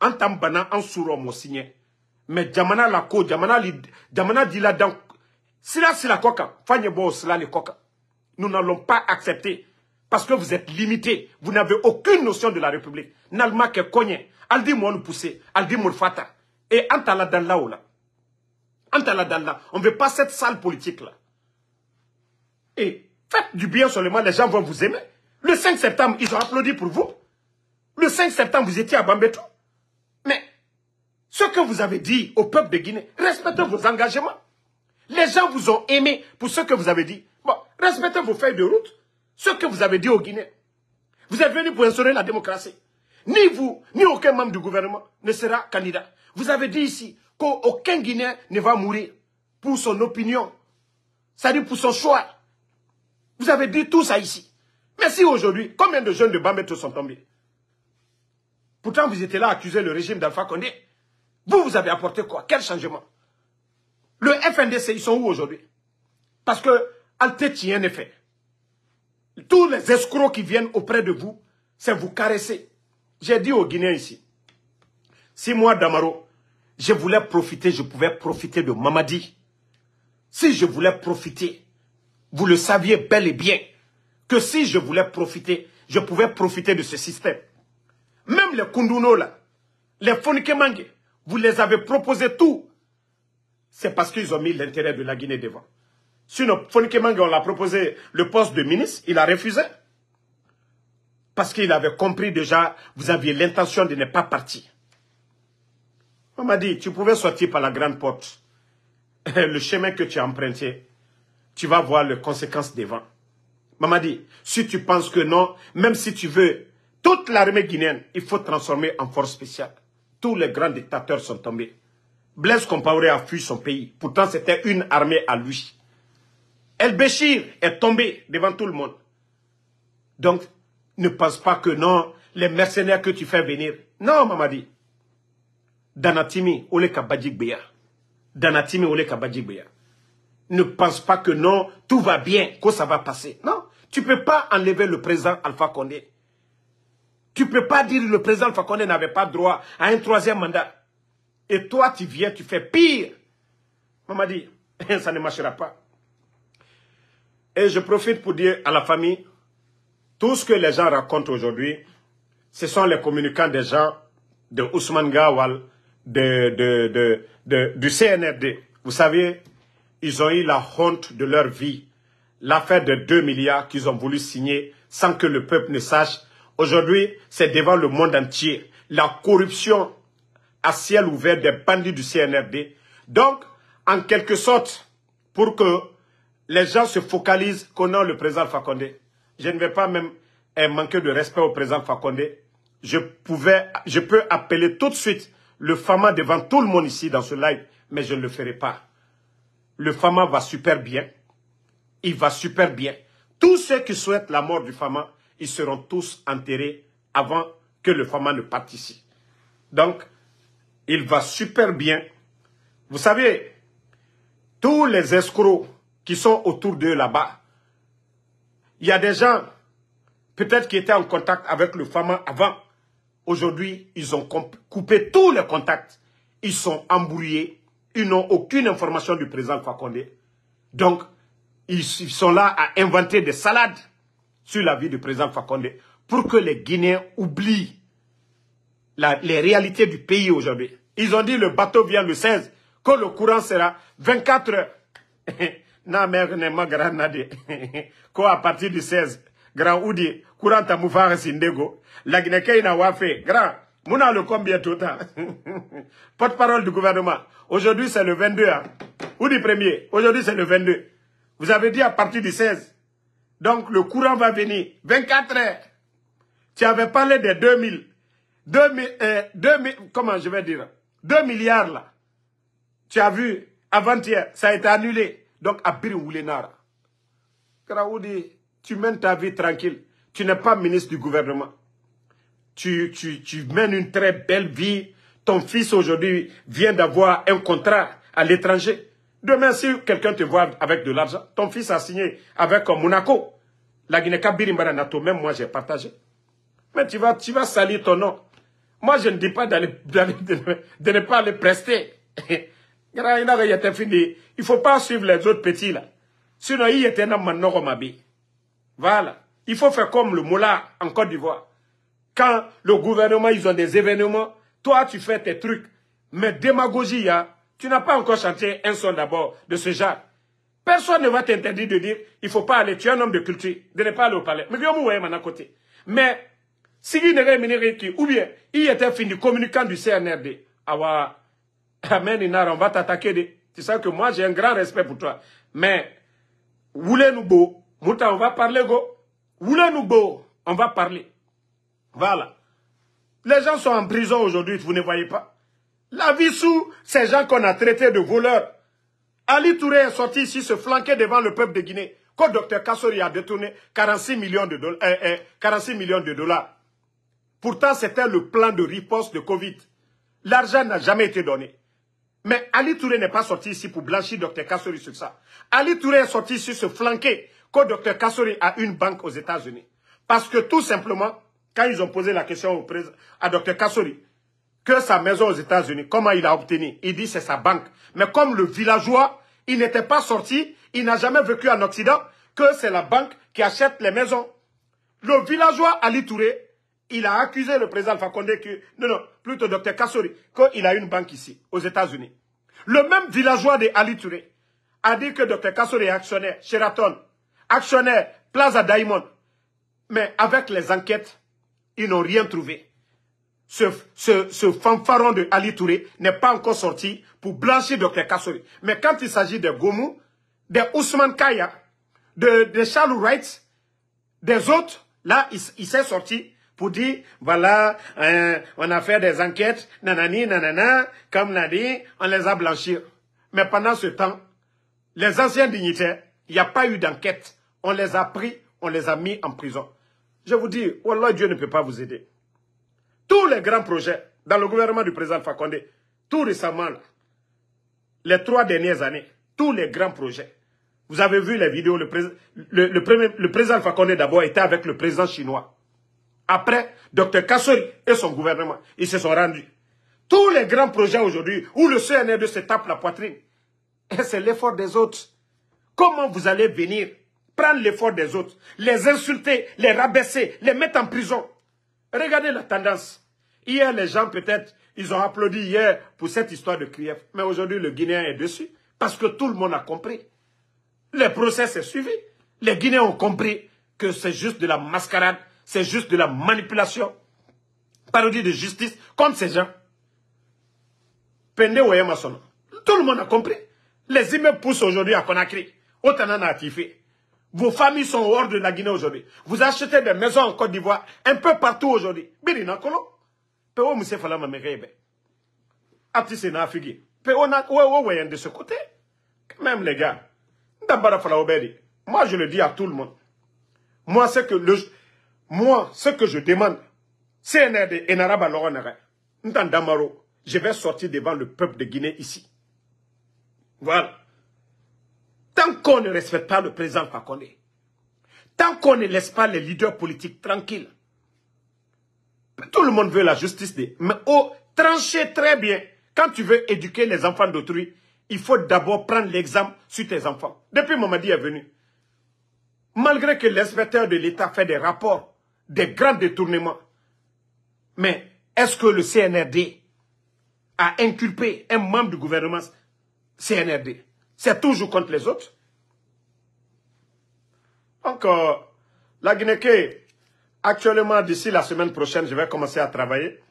Antambanan en souro mo signé. Mais Jamana la ko, Jamana dit là dans. Sila sila koka. Fanye bo sila le koka. Nous n'allons pas accepter. Parce que vous êtes limités. Vous n'avez aucune notion de la République. Nalma ke konye. Aldi mon poussé. Aldi mon fata. Et antala dalla ou là. Antala dalla. On ne veut pas cette sale politique là. Et faites du bien seulement. Les gens vont vous aimer. Le 5 septembre, ils ont applaudi pour vous. Le 5 septembre, vous étiez à Bambeto. Mais ce que vous avez dit au peuple de Guinée, respectez vos engagements. Les gens vous ont aimé pour ce que vous avez dit. Bon, respectez vos feuilles de route. Ce que vous avez dit aux Guinéens. Vous êtes venus pour instaurer la démocratie. Ni vous, ni aucun membre du gouvernement ne sera candidat. Vous avez dit ici qu'aucun Guinéen ne va mourir pour son opinion. C'est-à-dire pour son choix. Vous avez dit tout ça ici. Mais si aujourd'hui, combien de jeunes de Bambeto sont tombés? Pourtant, vous étiez là à accuser le régime d'Alpha Condé. Vous avez apporté quoi? Quel changement? Le FNDC, ils sont où aujourd'hui? Parce que Alté un effet. Tous les escrocs qui viennent auprès de vous, c'est vous caresser. J'ai dit aux Guinéens ici, si moi, Damaro, je voulais profiter, je pouvais profiter de Mamadi. Si je voulais profiter, vous le saviez bel et bien, que si je voulais profiter, je pouvais profiter de ce système. Même les Kunduno là, les Fonikemangue, vous les avez proposé tout. C'est parce qu'ils ont mis l'intérêt de la Guinée devant. Sinon, Fonikemangue, on l'a proposé le poste de ministre, il a refusé. Parce qu'il avait compris déjà, vous aviez l'intention de ne pas partir. On m'a dit, tu pouvais sortir par la grande porte. Le chemin que tu as emprunté, tu vas voir les conséquences devant. Maman dit, si tu penses que non, même si tu veux, toute l'armée guinéenne, il faut transformer en force spéciale. Tous les grands dictateurs sont tombés. Blaise Compaoré a fui son pays. Pourtant, c'était une armée à lui. El Béchir est tombé devant tout le monde. Donc, ne pense pas que non, les mercenaires que tu fais venir. Non, maman dit. Danatimi, ole kabadjik beya. Danatimi, ole kabadjik beya. Ne pense pas que non, tout va bien, que ça va passer. Non, tu ne peux pas enlever le président Alpha Condé. Tu ne peux pas dire que le président Alpha Condé n'avait pas droit à un troisième mandat. Et toi, tu viens, tu fais pire. Maman dit, ça ne marchera pas. Et je profite pour dire à la famille, tout ce que les gens racontent aujourd'hui, ce sont les communicants des gens de Ousmane Gawal, du CNRD. Vous savez, ils ont eu la honte de leur vie. L'affaire de 2 milliards qu'ils ont voulu signer sans que le peuple ne sache. Aujourd'hui, c'est devant le monde entier. La corruption à ciel ouvert des bandits du CNRD. Donc, en quelque sorte, pour que les gens se focalisent qu'on a le président Alpha Condé. Je ne vais pas même manquer de respect au président Alpha Condé. Je peux appeler tout de suite le Fama devant tout le monde ici dans ce live, mais je ne le ferai pas. Le Fama va super bien. Il va super bien. Tous ceux qui souhaitent la mort du Fama, ils seront tous enterrés avant que le Fama ne parte ici. Donc, il va super bien. Vous savez, tous les escrocs qui sont autour d'eux là-bas, il y a des gens, peut-être qui étaient en contact avec le Fama avant. Aujourd'hui, ils ont coupé tous les contacts. Ils sont embrouillés. Ils n'ont aucune information du président Alpha Condé. Donc, ils sont là à inventer des salades sur la vie du président Alpha Condé pour que les Guinéens oublient les réalités du pays aujourd'hui. Ils ont dit le bateau vient le 16, que le courant sera 24 heures. Na mère ne ma grand nade. Quoi à partir du 16, grand Oudi, courant à Moufara Sindego, la Guinée n'a pas fait. Grand, mouna le combien tout temps. Porte-parole du gouvernement. Aujourd'hui c'est le 22. Hein. Oudi premier, aujourd'hui c'est le 22. Vous avez dit à partir du 16. Donc le courant va venir. 24 heures. Tu avais parlé des 2000. 2000, comment je vais dire 2 milliards là. Tu as vu, avant-hier, ça a été annulé. Donc, à Biri-Oulenara. Kraoudi, tu mènes ta vie tranquille. Tu n'es pas ministre du gouvernement. Tu mènes une très belle vie. Ton fils aujourd'hui vient d'avoir un contrat à l'étranger. Demain, si quelqu'un te voit avec de l'argent, ton fils a signé avec Monaco. La Guinée-Kabiri-Maranato, même moi j'ai partagé. Mais tu vas salir ton nom. Moi, je ne dis pas de ne pas le prester. Il ne faut pas suivre les autres petits là. Sinon, il était dans Manoromabi. Voilà. Il faut faire comme le Moula en Côte d'Ivoire. Quand le gouvernement, ils ont des événements, toi, tu fais tes trucs. Mais démagogie, hein, tu n'as pas encore chanté un son d'abord de ce genre. Personne ne va t'interdire de dire, il ne faut pas aller, tu es un homme de culture, de ne pas aller au palais. Mais bien, vous à côté. Mais, si il n'est ou bien, il était fini communicant du CNRD. Awa, amen, on va t'attaquer. Tu sais que moi, j'ai un grand respect pour toi. Mais, voulez-nous beau, Mouta, on va parler, go. Voulez-nous beau, on va parler. Voilà. Les gens sont en prison aujourd'hui, vous ne voyez pas. La vie sous ces gens qu'on a traités de voleurs. Ali Touré est sorti ici se flanquer devant le peuple de Guinée. Quand Dr Kassori a détourné 46 millions de dollars. Pourtant, c'était le plan de riposte de Covid. L'argent n'a jamais été donné. Mais Ali Touré n'est pas sorti ici pour blanchir Dr Kassori sur ça. Ali Touré est sorti ici se flanquer que Dr Kassori a une banque aux États-Unis. Parce que tout simplement, quand ils ont posé la question à Dr Kassori, que sa maison aux États-Unis, comment il a obtenu? Il dit c'est sa banque. Mais comme le villageois, il n'était pas sorti, il n'a jamais vécu en Occident, que c'est la banque qui achète les maisons. Le villageois Ali Touré, il a accusé le président Alpha Condé que, non, plutôt Dr Kassori, qu'il a une banque ici, aux États-Unis. Le même villageois de Ali Touré a dit que Dr Kassori est actionnaire, Sheraton, actionnaire, Plaza Diamond. Mais avec les enquêtes, ils n'ont rien trouvé. Ce fanfaron de Ali Touré n'est pas encore sorti pour blanchir Dr Kassori. Mais quand il s'agit de Gomu, de Ousmane Kaya, de Charles Wright, des autres, là, il s'est sorti pour dire, voilà, on a fait des enquêtes, nanani, nanana, comme l'a dit, on les a blanchis. Mais pendant ce temps, les anciens dignitaires, il n'y a pas eu d'enquête. On les a pris, on les a mis en prison. Je vous dis, wallah, Dieu ne peut pas vous aider. Tous les grands projets dans le gouvernement du président Alpha Condé, tout récemment, là, les 3 dernières années, tous les grands projets. Vous avez vu les vidéos, le président Alpha Condé d'abord était avec le président chinois. Après, Dr Kassori et son gouvernement, ils se sont rendus. Tous les grands projets aujourd'hui, où le CNRD se tape la poitrine, et c'est l'effort des autres. Comment vous allez venir prendre l'effort des autres, les insulter, les rabaisser, les mettre en prison? Regardez la tendance. Hier, les gens, peut-être, ils ont applaudi hier pour cette histoire de Krief. Mais aujourd'hui, le Guinéen est dessus. Parce que tout le monde a compris. Le procès s'est suivi. Les Guinéens ont compris que c'est juste de la mascarade. C'est juste de la manipulation. Parodie de justice contre ces gens. Pende Ouye Massono. Tout le monde a compris. Les immeubles poussent aujourd'hui à Conakry. Autant à Tifé. Vos familles sont hors de la Guinée aujourd'hui. Vous achetez des maisons en Côte d'Ivoire, un peu partout aujourd'hui. Birina Kolo. Péo Moussé Falama Merebe. Aptissé na Afigui. Péo na Oué de ce côté. Quand même, les gars. D'abord, moi, je le dis à tout le monde. Moi, ce que je demande, CNRD et Naraba Loronere, Ndandamaro, je vais sortir devant le peuple de Guinée ici. Voilà. Tant qu'on ne respecte pas le président Fakonde, tant qu'on ne laisse pas les leaders politiques tranquilles, tout le monde veut la justice. Mais trancher très bien. Quand tu veux éduquer les enfants d'autrui, il faut d'abord prendre l'exemple sur tes enfants. Depuis Mamadi est venu, malgré que l'inspecteur de l'État fait des rapports, des grands détournements, mais est-ce que le CNRD a inculpé un membre du gouvernement CNRD? C'est toujours contre les autres. Donc, la Guinée, actuellement, d'ici la semaine prochaine, je vais commencer à travailler.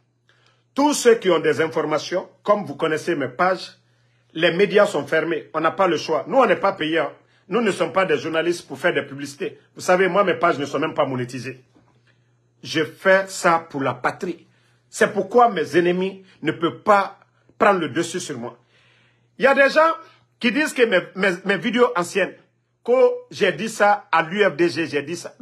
Tous ceux qui ont des informations, comme vous connaissez mes pages, les médias sont fermés. On n'a pas le choix. Nous, on n'est pas payés. Nous ne sommes pas des journalistes pour faire des publicités. Vous savez, moi, mes pages ne sont même pas monétisées. Je fais ça pour la patrie. C'est pourquoi mes ennemis ne peuvent pas prendre le dessus sur moi. Il y a des gens qui disent que mes vidéos anciennes, que j'ai dit ça à l'UFDG, j'ai dit ça.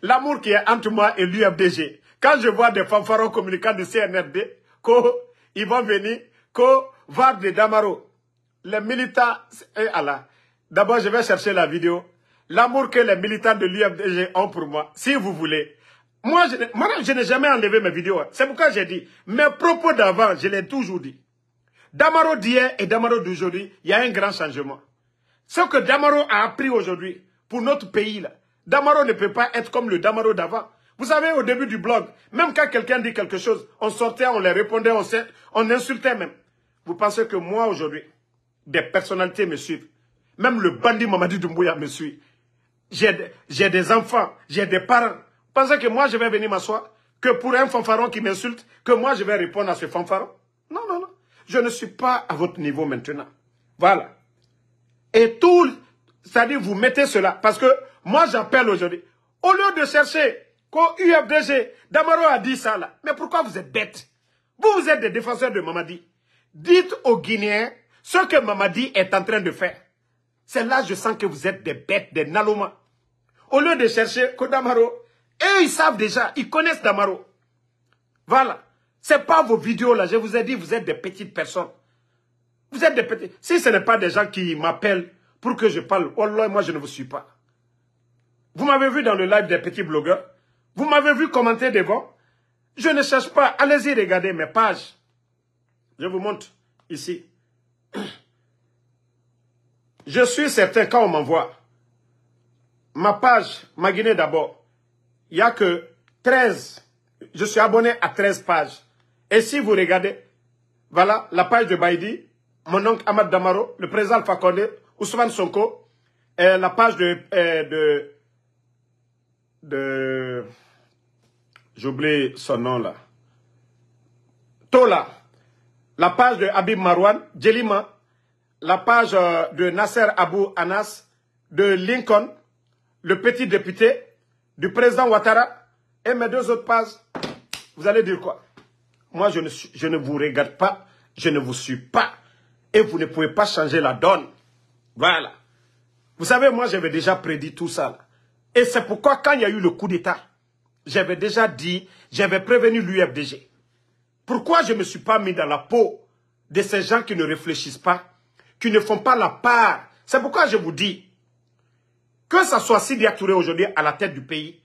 L'amour qui est entre moi et l'UFDG, quand je vois des fanfarons communicants du CNRD, qu'ils vont venir, voir des Damaro, les militants, d'abord je vais chercher la vidéo, l'amour que les militants de l'UFDG ont pour moi, si vous voulez. Moi, je n'ai jamais enlevé mes vidéos. C'est pourquoi j'ai dit, mes propos d'avant, je l'ai toujours dit. Damaro d'hier et Damaro d'aujourd'hui, il y a un grand changement. Ce que Damaro a appris aujourd'hui pour notre pays, là, Damaro ne peut pas être comme le Damaro d'avant. Vous savez, au début du blog, même quand quelqu'un dit quelque chose, on sortait, on les répondait, on insultait même. Vous pensez que moi, aujourd'hui, des personnalités me suivent. Même le bandit Mamadi Doumbouya me suit. J'ai des enfants, j'ai des parents. Vous pensez que moi, je vais venir m'asseoir? Que pour un fanfaron qui m'insulte, que moi, je vais répondre à ce fanfaron? Non, non, non. Je ne suis pas à votre niveau maintenant. Voilà. Et tout, c'est-à-dire vous mettez cela. Parce que moi, j'appelle aujourd'hui. Au lieu de chercher qu'au UFDG, Damaro a dit ça là. Mais pourquoi vous êtes bêtes? Vous êtes des défenseurs de Mamadi. Dites aux Guinéens ce que Mamadi est en train de faire. C'est là je sens que vous êtes des bêtes, des nalomas. Au lieu de chercher que Damaro, eux ils savent déjà, ils connaissent Damaro. Voilà. C'est pas vos vidéos là, je vous ai dit, vous êtes des petites personnes. Vous êtes des petits. Si ce n'est pas des gens qui m'appellent pour que je parle, oh là, moi je ne vous suis pas. Vous m'avez vu dans le live des petits blogueurs. Vous m'avez vu commenter devant. Je ne cherche pas. Allez-y, regardez mes pages. Je vous montre ici. Je suis certain quand on m'envoie ma page, ma Guinée d'abord, il n'y a que 13. Je suis abonné à 13 pages. Et si vous regardez, voilà la page de Baïdi, mon oncle Ahmad Damaro, le président Alpha Condé, Ousmane Sonko, et la page j'oublie son nom là. Tola, la page de Habib Marwan, Djelima, la page de Nasser Abou Anas, de Lincoln, le petit député, du président Ouattara, et mes 2 autres pages. Vous allez dire quoi? Moi, je ne vous regarde pas, je ne vous suis pas, et vous ne pouvez pas changer la donne. Voilà. Vous savez, moi, j'avais déjà prédit tout ça. Là. Et c'est pourquoi, quand il y a eu le coup d'État, j'avais déjà dit, j'avais prévenu l'UFDG. Pourquoi je ne me suis pas mis dans la peau de ces gens qui ne réfléchissent pas, qui ne font pas la part? C'est pourquoi je vous dis, que ça soit Sidya Touré aujourd'hui à la tête du pays,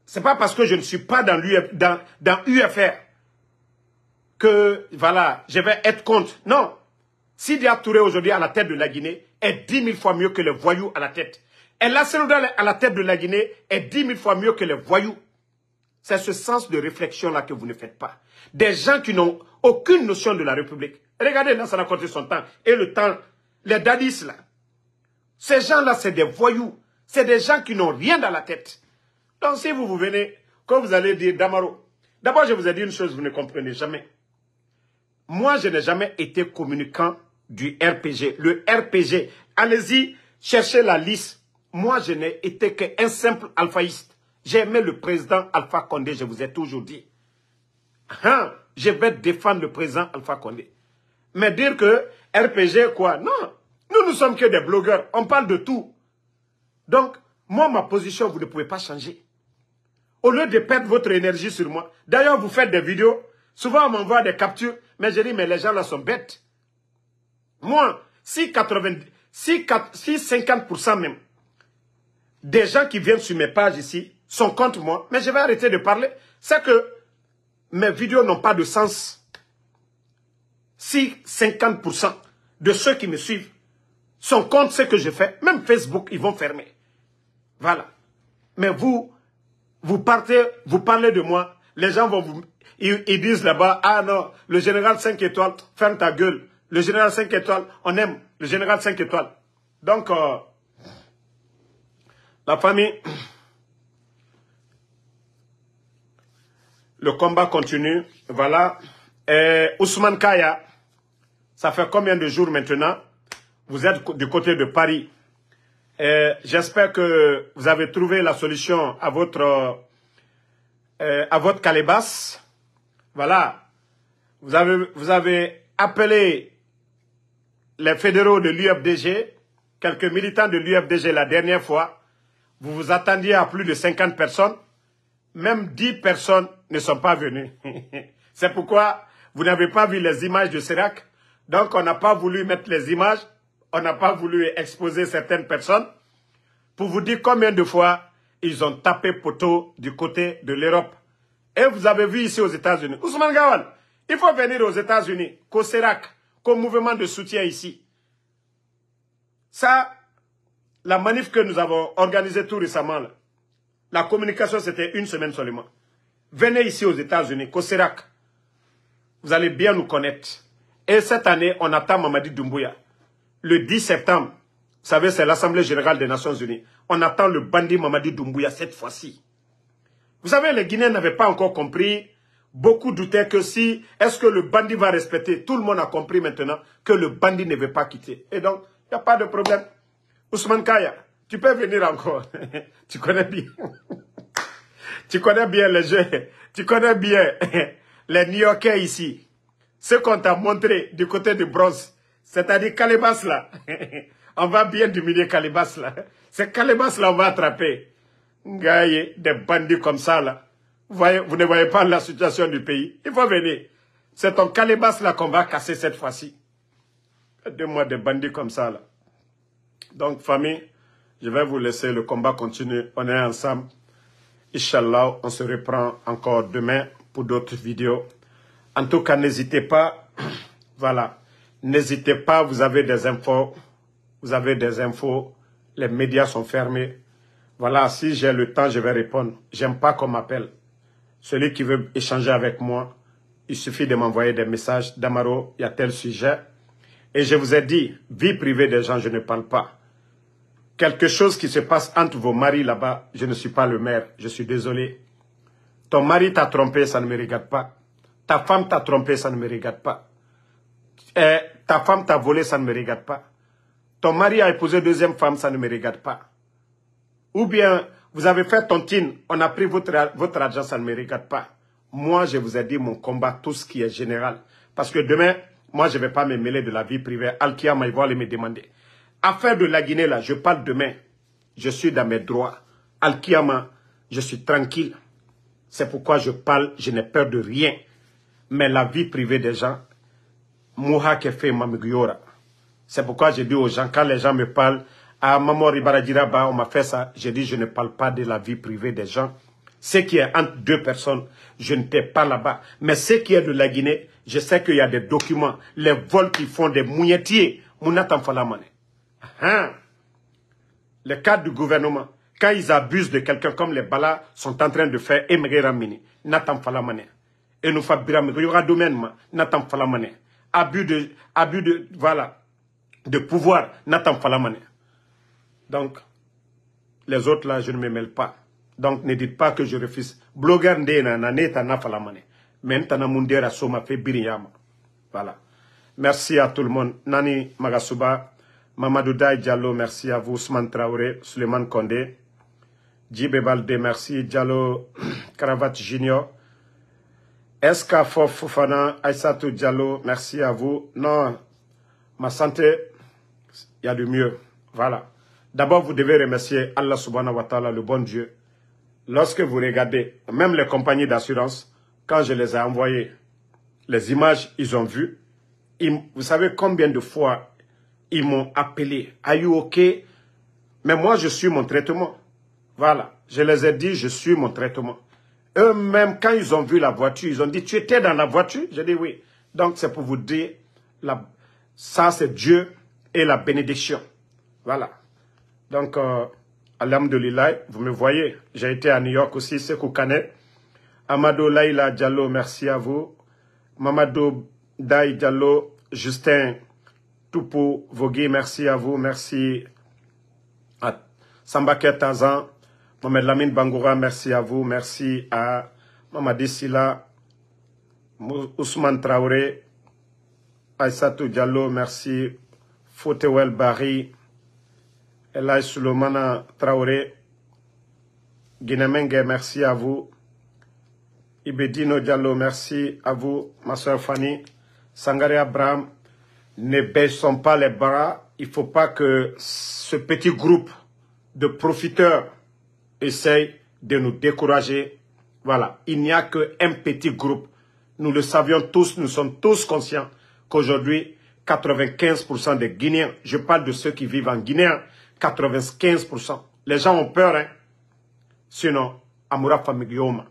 c'est pas parce que je ne suis pas dans UFR que, voilà, je vais être contre. Non. Sidya Touré aujourd'hui à la tête de la Guinée est 10 000 fois mieux que les voyous à la tête. Et la Sénégal à la tête de la Guinée est 10 000 fois mieux que les voyous. C'est ce sens de réflexion-là que vous ne faites pas. Des gens qui n'ont aucune notion de la République. Regardez, là, ça a compté son temps. Et le temps, les dadis, là. Ces gens-là, c'est des voyous. C'est des gens qui n'ont rien dans la tête. Donc, si vous venez, quand vous allez dire Damaro, d'abord, je vous ai dit une chose, vous ne comprenez jamais. Moi, je n'ai jamais été communicant du RPG. Le RPG, allez-y, cherchez la liste. Moi, je n'ai été qu'un simple alphaïste. J'ai aimé le président Alpha Condé, je vous ai toujours dit. Hein, je vais défendre le président Alpha Condé. Mais dire que RPG, quoi? Non, nous ne sommes que des blogueurs. On parle de tout. Donc, moi, ma position, vous ne pouvez pas changer. Au lieu de perdre votre énergie sur moi. D'ailleurs, vous faites des vidéos. Souvent, on m'envoie des captures. Mais je dis, mais les gens là sont bêtes. Moi, si 50% même des gens qui viennent sur mes pages ici sont contre moi, mais je vais arrêter de parler. C'est que mes vidéos n'ont pas de sens. Si 50% de ceux qui me suivent sont contre ce que je fais, même Facebook, ils vont fermer. Voilà. Mais vous parlez de moi, les gens vont ils disent là-bas, ah non, le général 5 étoiles, ferme ta gueule. Le général 5 étoiles, on aime le général 5 étoiles. Donc, la famille, le combat continue. Voilà. Et Ousmane Kaya, ça fait combien de jours maintenant? Vous êtes du côté de Paris. J'espère que vous avez trouvé la solution à votre calebasse. Voilà. Vous avez appelé les fédéraux de l'UFDG, quelques militants de l'UFDG la dernière fois. Vous vous attendiez à plus de 50 personnes. Même 10 personnes ne sont pas venues. C'est pourquoi vous n'avez pas vu les images de Serac. Donc, on n'a pas voulu mettre les images. On n'a pas voulu exposer certaines personnes. Pour vous dire combien de fois ils ont tapé poteau du côté de l'Europe. Et vous avez vu ici aux États-Unis. Ousmane Gawal, il faut venir aux États-Unis, qu'au Serac, qu'au mouvement de soutien ici. Ça, la manif que nous avons organisée tout récemment, là, la communication, c'était 1 semaine seulement. Venez ici aux États-Unis, qu'au Serac. Vous allez bien nous connaître. Et cette année, on attend Mamadi Doumbouya. Le 10 septembre, vous savez, c'est l'Assemblée générale des Nations Unies. On attend le bandit Mamadi Doumbouya cette fois-ci. Vous savez, les Guinéens n'avaient pas encore compris. Beaucoup doutaient que si, est-ce que le bandit va respecter? Tout le monde a compris maintenant que le bandit ne veut pas quitter. Et donc, il n'y a pas de problème. Ousmane Kaya, tu peux venir encore. Tu connais bien. Tu connais bien les jeux. Tu connais bien les New-Yorkais ici. Ce qu'on t'a montré du côté du bronze, c'est-à-dire Calebas là. On va bien diminuer Calebas là. C'est Calebas là on va attraper. Gaïe, des bandits comme ça là. Vous ne voyez pas la situation du pays. Il faut venir. C'est ton calebasse là qu'on va casser cette fois-ci. 2 mois de bandits comme ça là. Donc famille, je vais vous laisser, le combat continue. On est ensemble. Inch'Allah, on se reprend encore demain pour d'autres vidéos. En tout cas, n'hésitez pas. Voilà. N'hésitez pas, vous avez des infos. Vous avez des infos. Les médias sont fermés. Voilà, si j'ai le temps, je vais répondre. J'aime pas qu'on m'appelle. Celui qui veut échanger avec moi, il suffit de m'envoyer des messages. Damaro, il y a tel sujet. Et je vous ai dit, vie privée des gens, je ne parle pas. Quelque chose qui se passe entre vos maris là-bas, je ne suis pas le maire, je suis désolé. Ton mari t'a trompé, ça ne me regarde pas. Ta femme t'a trompé, ça ne me regarde pas. Ta femme t'a volé, ça ne me regarde pas. Ton mari a épousé 2e femme, ça ne me regarde pas. Ou bien, vous avez fait tontine, on a pris votre argent, ça ne me regarde pas. Moi, je vous ai dit mon combat, tout ce qui est général. Parce que demain, moi, je ne vais pas me mêler de la vie privée. Al-Kiyama, ils vont aller me demander. Affaire de la Guinée, là, je parle demain. Je suis dans mes droits. Al-Kiyama, je suis tranquille. C'est pourquoi je parle, je n'ai peur de rien. Mais la vie privée des gens, Mouha Kefe Mamiguyora. C'est pourquoi je dis aux gens, quand les gens me parlent, à Maman Ribaradjiraba, on m'a fait ça, je dis, je ne parle pas de la vie privée des gens. Ce qui est entre 2 personnes, je ne paie pas là-bas. Mais ce qui est de la Guinée, je sais qu'il y a des documents, les vols qui font des mouilletiers. Mounatan Falamane. Le cadre du gouvernement, quand ils abusent de quelqu'un comme les Balas sont en train de faire Emreramini, Nathan Falamane. Et nous fabriquons, il y aura domaine, Nathan Falamane. Abus de, voilà, de pouvoir, Nathan Falamane. Donc, les autres là, je ne me mêle pas. Donc, ne dites pas que je refuse. Blogueur Ndena, Naneta Nafalamane. Maintenant, Mundera Soma fait Biriyama. Voilà. Merci à tout le monde. Nani Magasuba, Mamadou Daï Diallo, merci à vous. Ousmane Traoré, Suleiman Kondé, Djibé Balde, merci. Diallo, Cravat Junior, Eska Fofana, Aïssatou Diallo, merci à vous. Non, ma santé, il y a du mieux. Voilà. D'abord, vous devez remercier Allah subhanahu wa ta'ala, le bon Dieu. Lorsque vous regardez, même les compagnies d'assurance, quand je les ai envoyées, les images, ils ont vu. Vous savez combien de fois ils m'ont appelé. Are you okay? Mais moi, je suis mon traitement. Voilà. Je les ai dit, je suis mon traitement. Eux-mêmes, quand ils ont vu la voiture, ils ont dit, tu étais dans la voiture? J'ai dit oui. Donc, c'est pour vous dire, ça, c'est Dieu et la bénédiction. Voilà. Donc, alhamdoulilah, vous me voyez. J'ai été à New York aussi, Sekou Kane. Amadou Laïla Diallo, merci à vous. Mamadou Daï Diallo, Justin Toupou Vogui, merci à vous. Merci à Sambaké Tazan, Mohamed Lamine Bangoura, merci à vous. Merci à Mamadi Silla, Ousmane Traoré, Aïssatou Diallo, merci. Fotewel Bari, Elay Souleymana Traoré, Guinémengue, merci à vous. Ibedino Diallo, merci à vous. Ma soeur Fanny, Sangaré Abraham, ne baissons pas les bras. Il ne faut pas que ce petit groupe de profiteurs essaye de nous décourager. Voilà, il n'y a qu'un petit groupe. Nous le savions tous, nous sommes tous conscients qu'aujourd'hui, 95% des Guinéens, je parle de ceux qui vivent en Guinée, 95%. Les gens ont peur, hein. Sinon, Amoura Famigioma.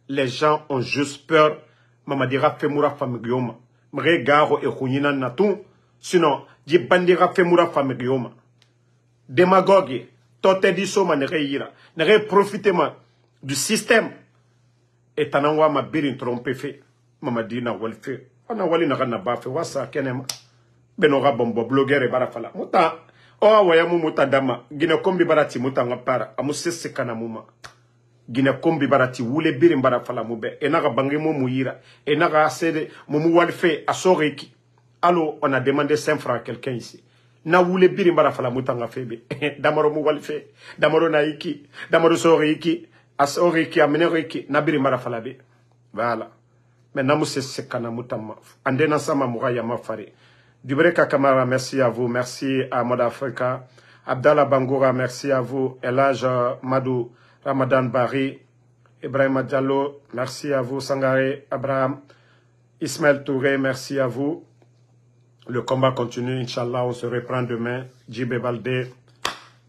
Les gens ont juste peur. Mamadira Femoura Famigioma. Mregaro et Khounina Natou. Sinon, Djibandira Femoura Famigioma. Démagogue, Totediso Manereira. Nere profitement du système. Et Tananwa ma birin trompé fait. Mamadina Walfe. On a wali na bafe. Wasa kenema. Benora bombo blogueur et barafala. Muta. Oh, wayamu muta dama. Gine kombi barati muta ngapara. Amusese kana muma. Gine kombi barati wule birin barafala mube. Enaga bangi muyira. Enaga asede mumu walfe asoreki. Alors, on a demandé 5 francs à quelqu'un ici. Na wule birin barafala muta ngafebe. Damaro mu walfe. Damaro naiki. Damaro soreki. Asoreki amenereki. Na birin barafala be. Voilà. Mais namusese kana mutama. Andena sama muraya mafare. Dubreka Kamara, merci à vous. Merci à Mode Africa. Abdallah Bangoura, merci à vous. Elage Madou Ramadan Bari. Ibrahima Diallo, merci à vous. Sangaré, Abraham, Ismaël Touré, merci à vous. Le combat continue, Inch'Allah, on se reprend demain. Djibé Baldé,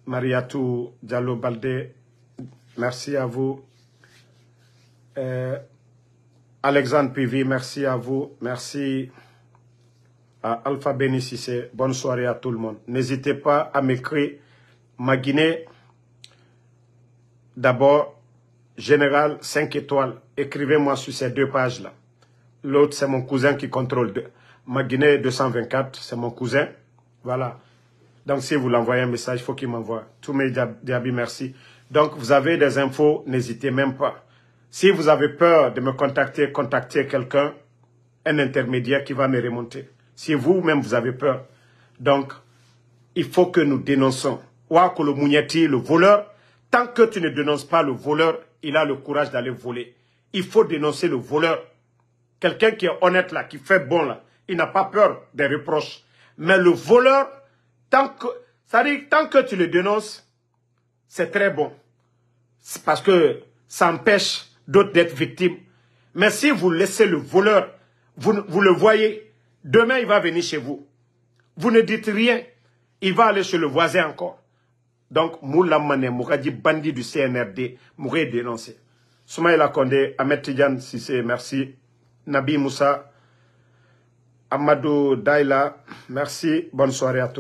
Mariatou Diallo Baldé, merci à vous. Alexandre Pivi, merci à vous. Merci à Alpha Beni Sissé. Bonne soirée à tout le monde. N'hésitez pas à m'écrire. Ma Guinée, d'abord, Général 5 étoiles. Écrivez-moi sur ces 2 pages-là. L'autre, c'est mon cousin qui contrôle. Ma Guinée 224, c'est mon cousin. Voilà. Donc, si vous l'envoyez un message, il faut qu'il m'envoie. Tous mes Diaby, merci. Donc, vous avez des infos, n'hésitez même pas. Si vous avez peur de me contacter, contactez quelqu'un, un intermédiaire qui va me remonter. Si vous-même, vous avez peur. Donc, il faut que nous dénonçons. Ouako le Mounieti, le voleur, tant que tu ne dénonces pas le voleur, il a le courage d'aller voler. Il faut dénoncer le voleur. Quelqu'un qui est honnête là, qui fait bon là, il n'a pas peur des reproches. Mais le voleur, tant que tu le dénonces, c'est très bon. C'est parce que ça empêche d'autres d'être victimes. Mais si vous laissez le voleur, vous le voyez, demain il va venir chez vous. Vous ne dites rien, il va aller chez le voisin encore. Donc, Moula Mané, Mouradi bandit du CNRD, Mouré dénoncé. Soumaïla Kondé, Ahmed Tidjan Sissé, merci. Nabi Moussa, Amadou Daïla, merci. Bonne soirée à tous.